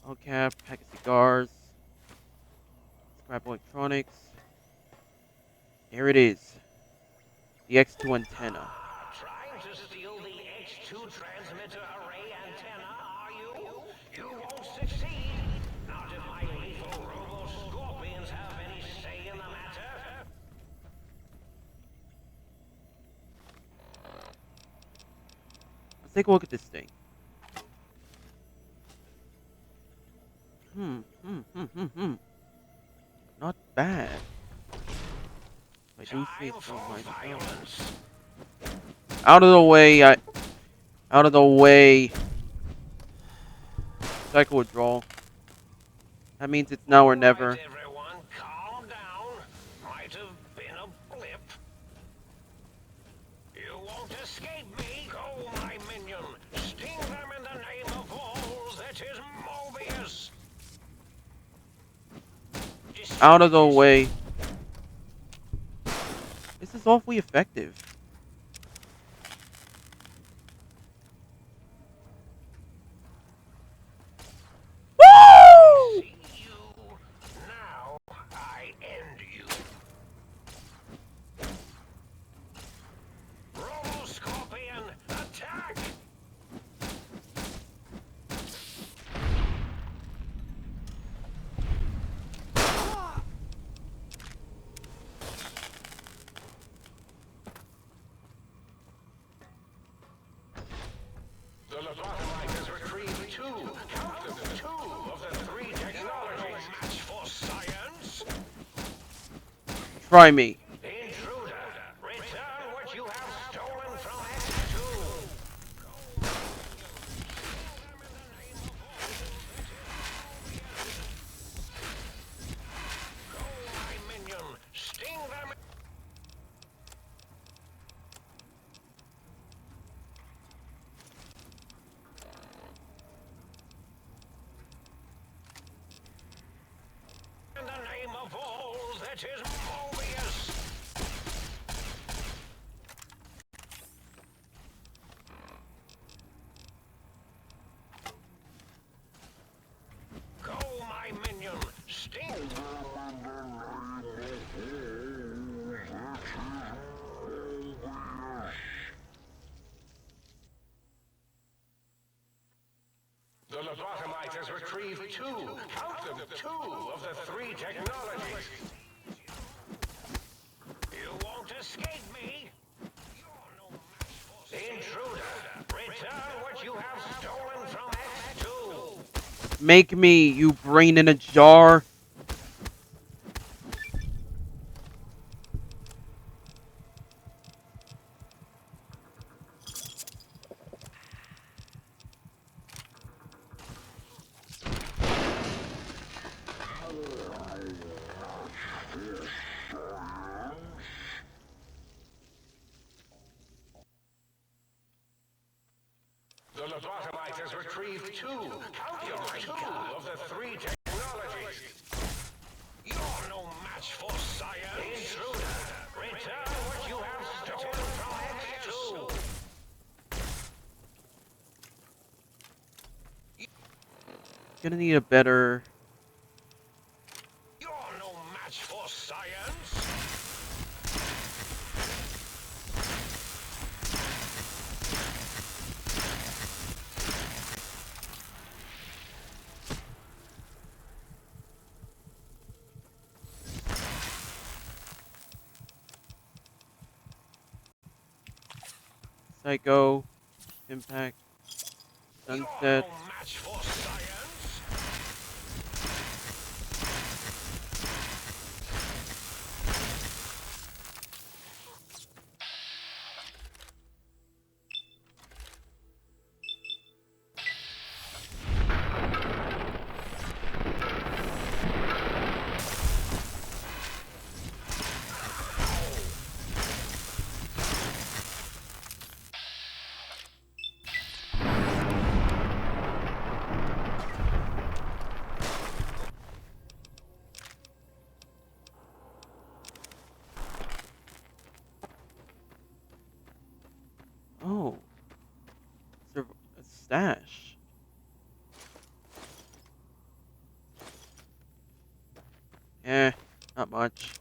Bottle cap, pack of cigars. Scrap electronics. There it is. The X-2 antenna. Trying to steal the X-2 transmitter array antenna, are you? You won't succeed. Not if my lethal robo-scorpions have any say in the matter. Let's take a look at this thing. Not bad. I do say so myself. Out of the way, out of the way. Cycle withdrawal. That means it's now or never. Right, everyone, calm down. Might have been a blip. You won't escape me. Go, my minion. Sting them in the name of all that is Mobius. Out of the way. This is awfully effective. Woo! See you. Now I end you. Robo-scorpion, attack! The lobotomite has retrieved two of the three technologies. Match for science. Try me. Intruder, return what you have stolen from X-2. Go, my minion, sting them. In the name of all that is Mobius. Go, my minion, sting. satellite has retrieved count them, two of the three technologies. You won't escape me. Intruder, return what you have stolen from X-2. Make me, you brain in a jar. The lobotomite has retrieved two of the three technologies. You're no match for science. Intruder, return what you have stolen from X-2. Gonna need a better. You're no match for science. Psycho. Impact. Sunset. You're no match for science. Oh. A stash. Not much.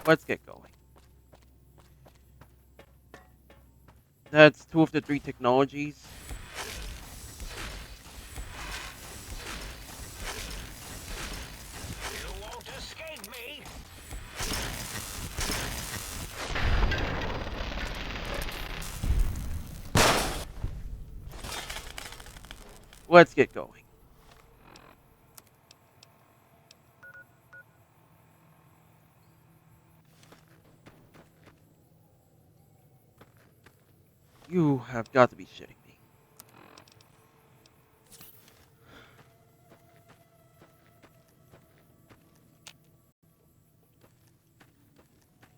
Let's get going. That's two of the three technologies. You won't escape me. Let's get going. You have got to be shitting me.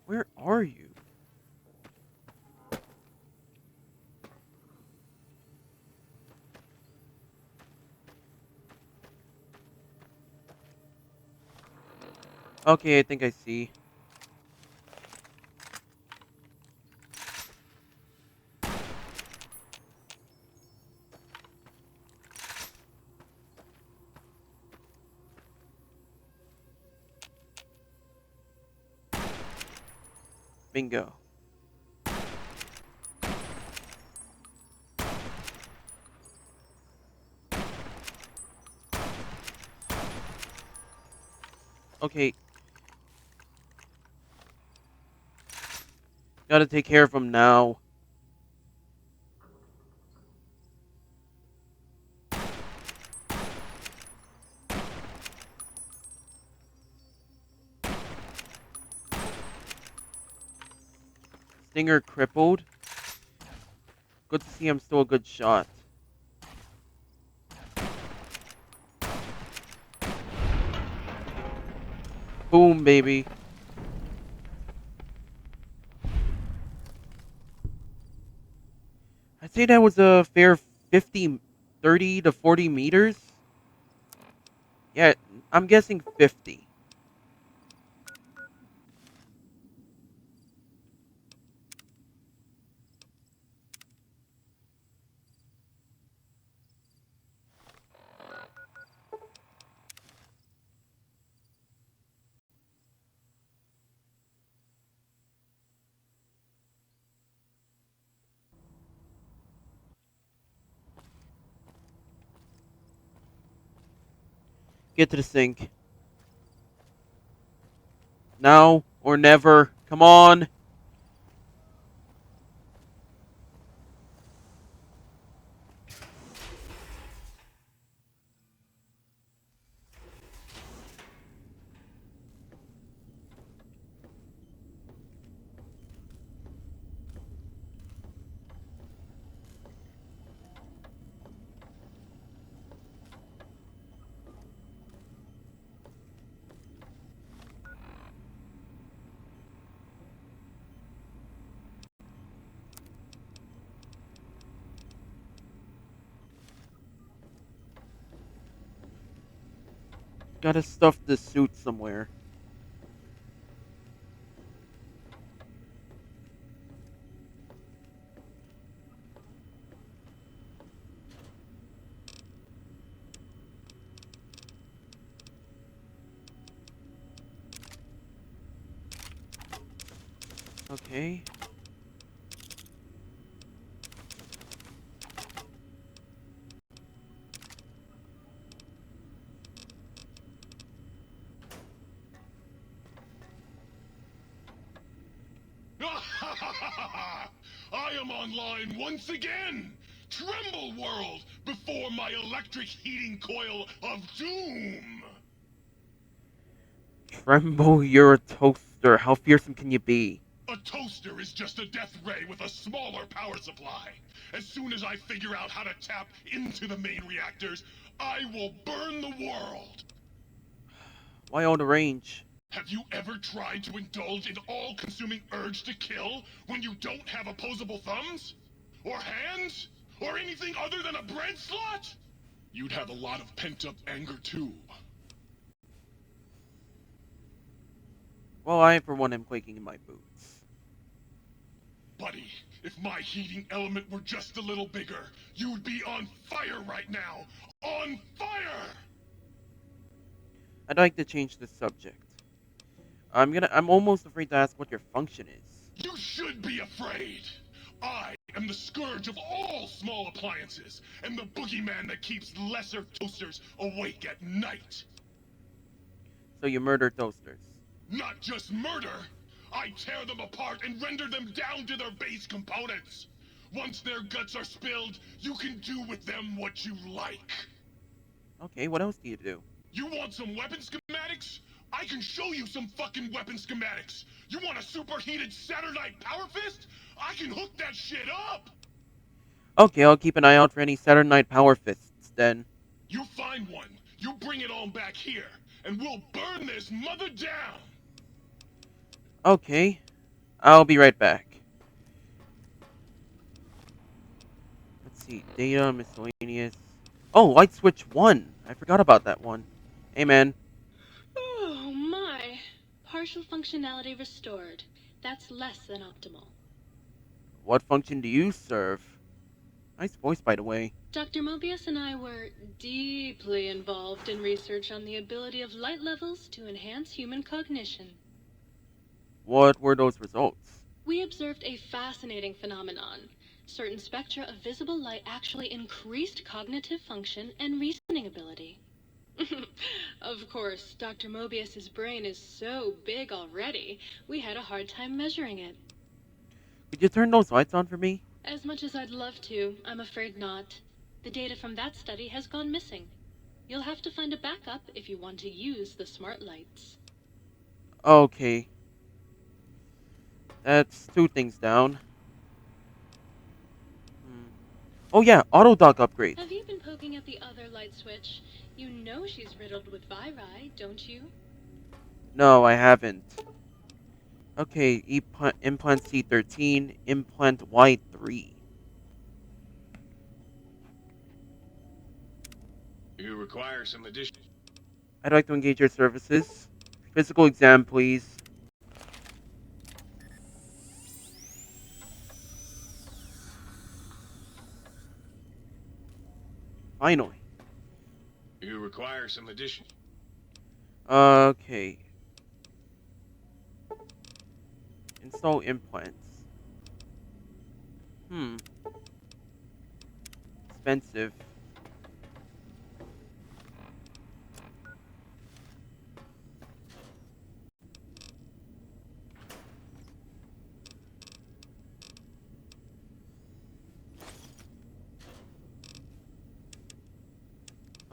Where are you? Okay, I think I see. Bingo. Okay. Gotta take care of him now. Stinger crippled. Good to see I'm still a good shot. Boom, baby. I'd say that was a fair 50, 30 to 40 meters. Yeah, I'm guessing 50. Get to the sink. Now or never. Come on. Gotta stuff the suit somewhere. Okay. I am online once again! Tremble, world, before my electric heating coil of doom! Tremble, you're a toaster. How fearsome can you be? A toaster is just a death ray with a smaller power supply. As soon as I figure out how to tap into the main reactors, I will burn the world! Why all the range? Have you ever tried to indulge in all-consuming urge to kill when you don't have opposable thumbs? Or hands? Or anything other than a bread slot? You'd have a lot of pent-up anger too. Well, I for one am quaking in my boots. Buddy, if my heating element were just a little bigger, you'd be on fire right now! On fire! I'd like to change the subject. I'm almost afraid to ask what your function is. You should be afraid! I am the scourge of all small appliances, and the boogeyman that keeps lesser toasters awake at night! So you murder toasters. Not just murder! I tear them apart and render them down to their base components! Once their guts are spilled, you can do with them what you like! Okay, what else do you do? You want some weapon schematics? I can show you some fucking weapon schematics! You want a superheated Saturnite power fist? I can hook that shit up! Okay, I'll keep an eye out for any Saturn Night Power Fists, then. You find one, you bring it on back here, and we'll burn this mother down! Okay, I'll be right back. Let's see, data, miscellaneous. Oh, light switch 1. I forgot about that one. Hey, man. Oh my. Partial functionality restored. That's less than optimal. What function do you serve? Nice voice, by the way. Dr. Mobius and I were deeply involved in research on the ability of light levels to enhance human cognition. What were those results? We observed a fascinating phenomenon. Certain spectra of visible light actually increased cognitive function and reasoning ability. Of course, Dr. Mobius's brain is so big already, we had a hard time measuring it. Could you turn those lights on for me? As much as I'd love to, I'm afraid not. The data from that study has gone missing. You'll have to find a backup if you want to use the smart lights. Okay. That's 2 things down. Oh yeah, auto dock upgrade. Have you been poking at the other light switch? You know she's riddled with viri, don't you? No, I haven't. Okay, implant C13, implant Y3. You require some addition. I'd like to engage your services. Physical exam, please. Finally. You require some addition. Okay. Install implants. Expensive.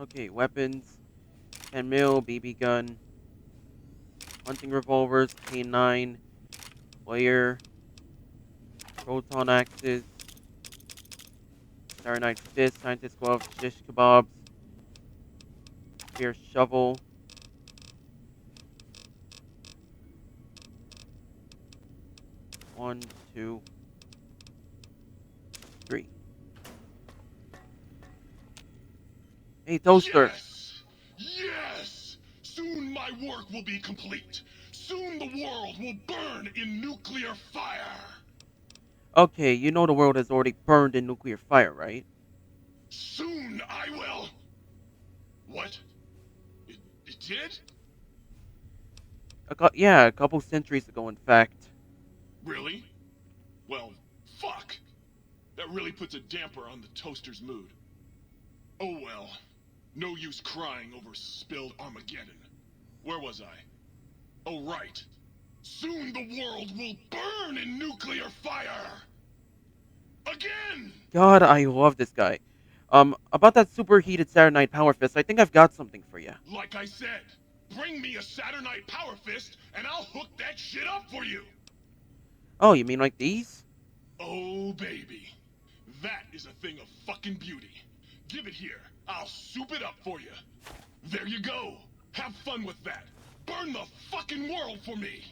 Okay, weapons. 10 mil, BB gun. Hunting revolvers, K9. Player. Proton axes. Starnight fist, scientist gloves, shish kebabs. Spear shovel. One, two, three. Hey, Toaster. Yes! Yes! Soon my work will be complete. Soon the world will burn in nuclear fire. Okay, you know the world has already burned in nuclear fire, right? Soon I will... What? It did? Yeah, a couple centuries ago, in fact. Really? Well, fuck. That really puts a damper on the toaster's mood. Oh well. No use crying over spilled Armageddon. Where was I? Oh right. Soon the world will burn in nuclear fire! Again! God, I love this guy. About that superheated Saturnite Power Fist, I think I've got something for you. Like I said, bring me a Saturnite Power Fist and I'll hook that shit up for you! Oh, you mean like these? Oh baby. That is a thing of fucking beauty. Give it here. I'll soup it up for you. There you go. Have fun with that. Burn the fucking world for me!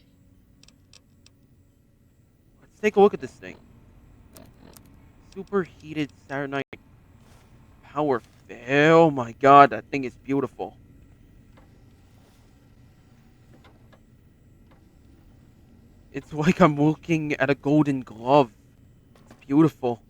Let's take a look at this thing. Superheated Saturnite Power Fist. Oh my god, that thing is beautiful. It's like I'm looking at a golden glove. It's beautiful.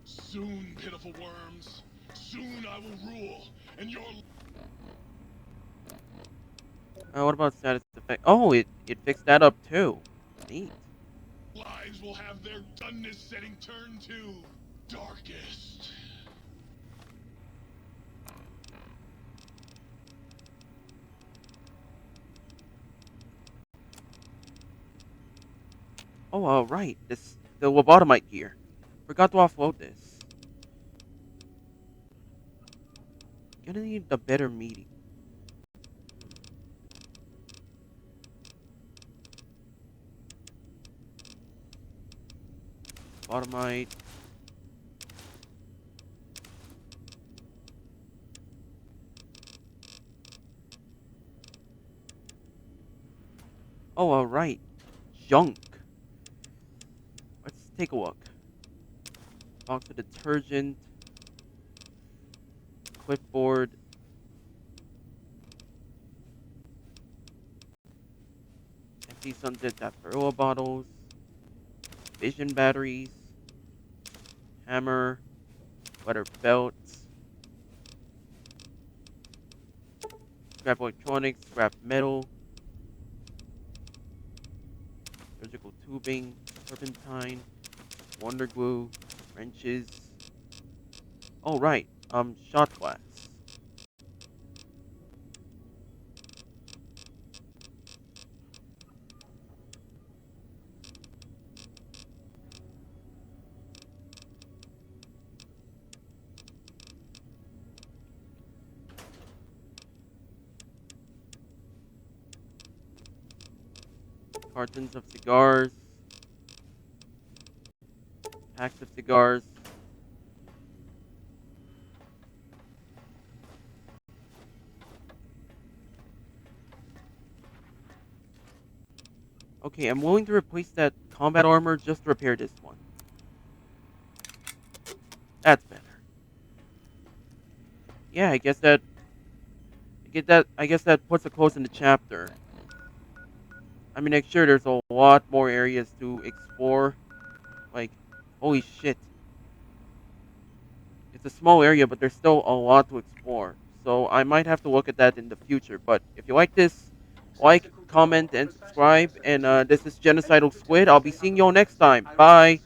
Soon, pitiful worms. Soon I will rule, and your What about status effect? Oh, it fixed that up too. Neat. lives will have their doneness setting turn to darkest. Oh, right. The lobotomite gear. Forgot to offload this. Gonna need a better meaty. Lobotomite. Oh, alright. Junk. Let's take a look. Box of detergent. Clipboard. Empty sunset sarsaparilla bottles. Vision batteries. Hammer. Leather belts. Scrap electronics. Scrap metal. Surgical tubing. Turpentine. Wonder glue. Wrenches. Oh, right. Shot glass. Cartons of cigars. Packs of cigars. Okay, I'm willing to replace that combat armor just to repair this one. That's better. Yeah, I guess that puts a close in the chapter. I mean, like, sure, there's a lot more areas to explore. Like, holy shit. It's a small area, but there's still a lot to explore. So I might have to look at that in the future. But if you like this, like, comment, and subscribe. And this is Genocidal Squid. I'll be seeing you all next time. Bye.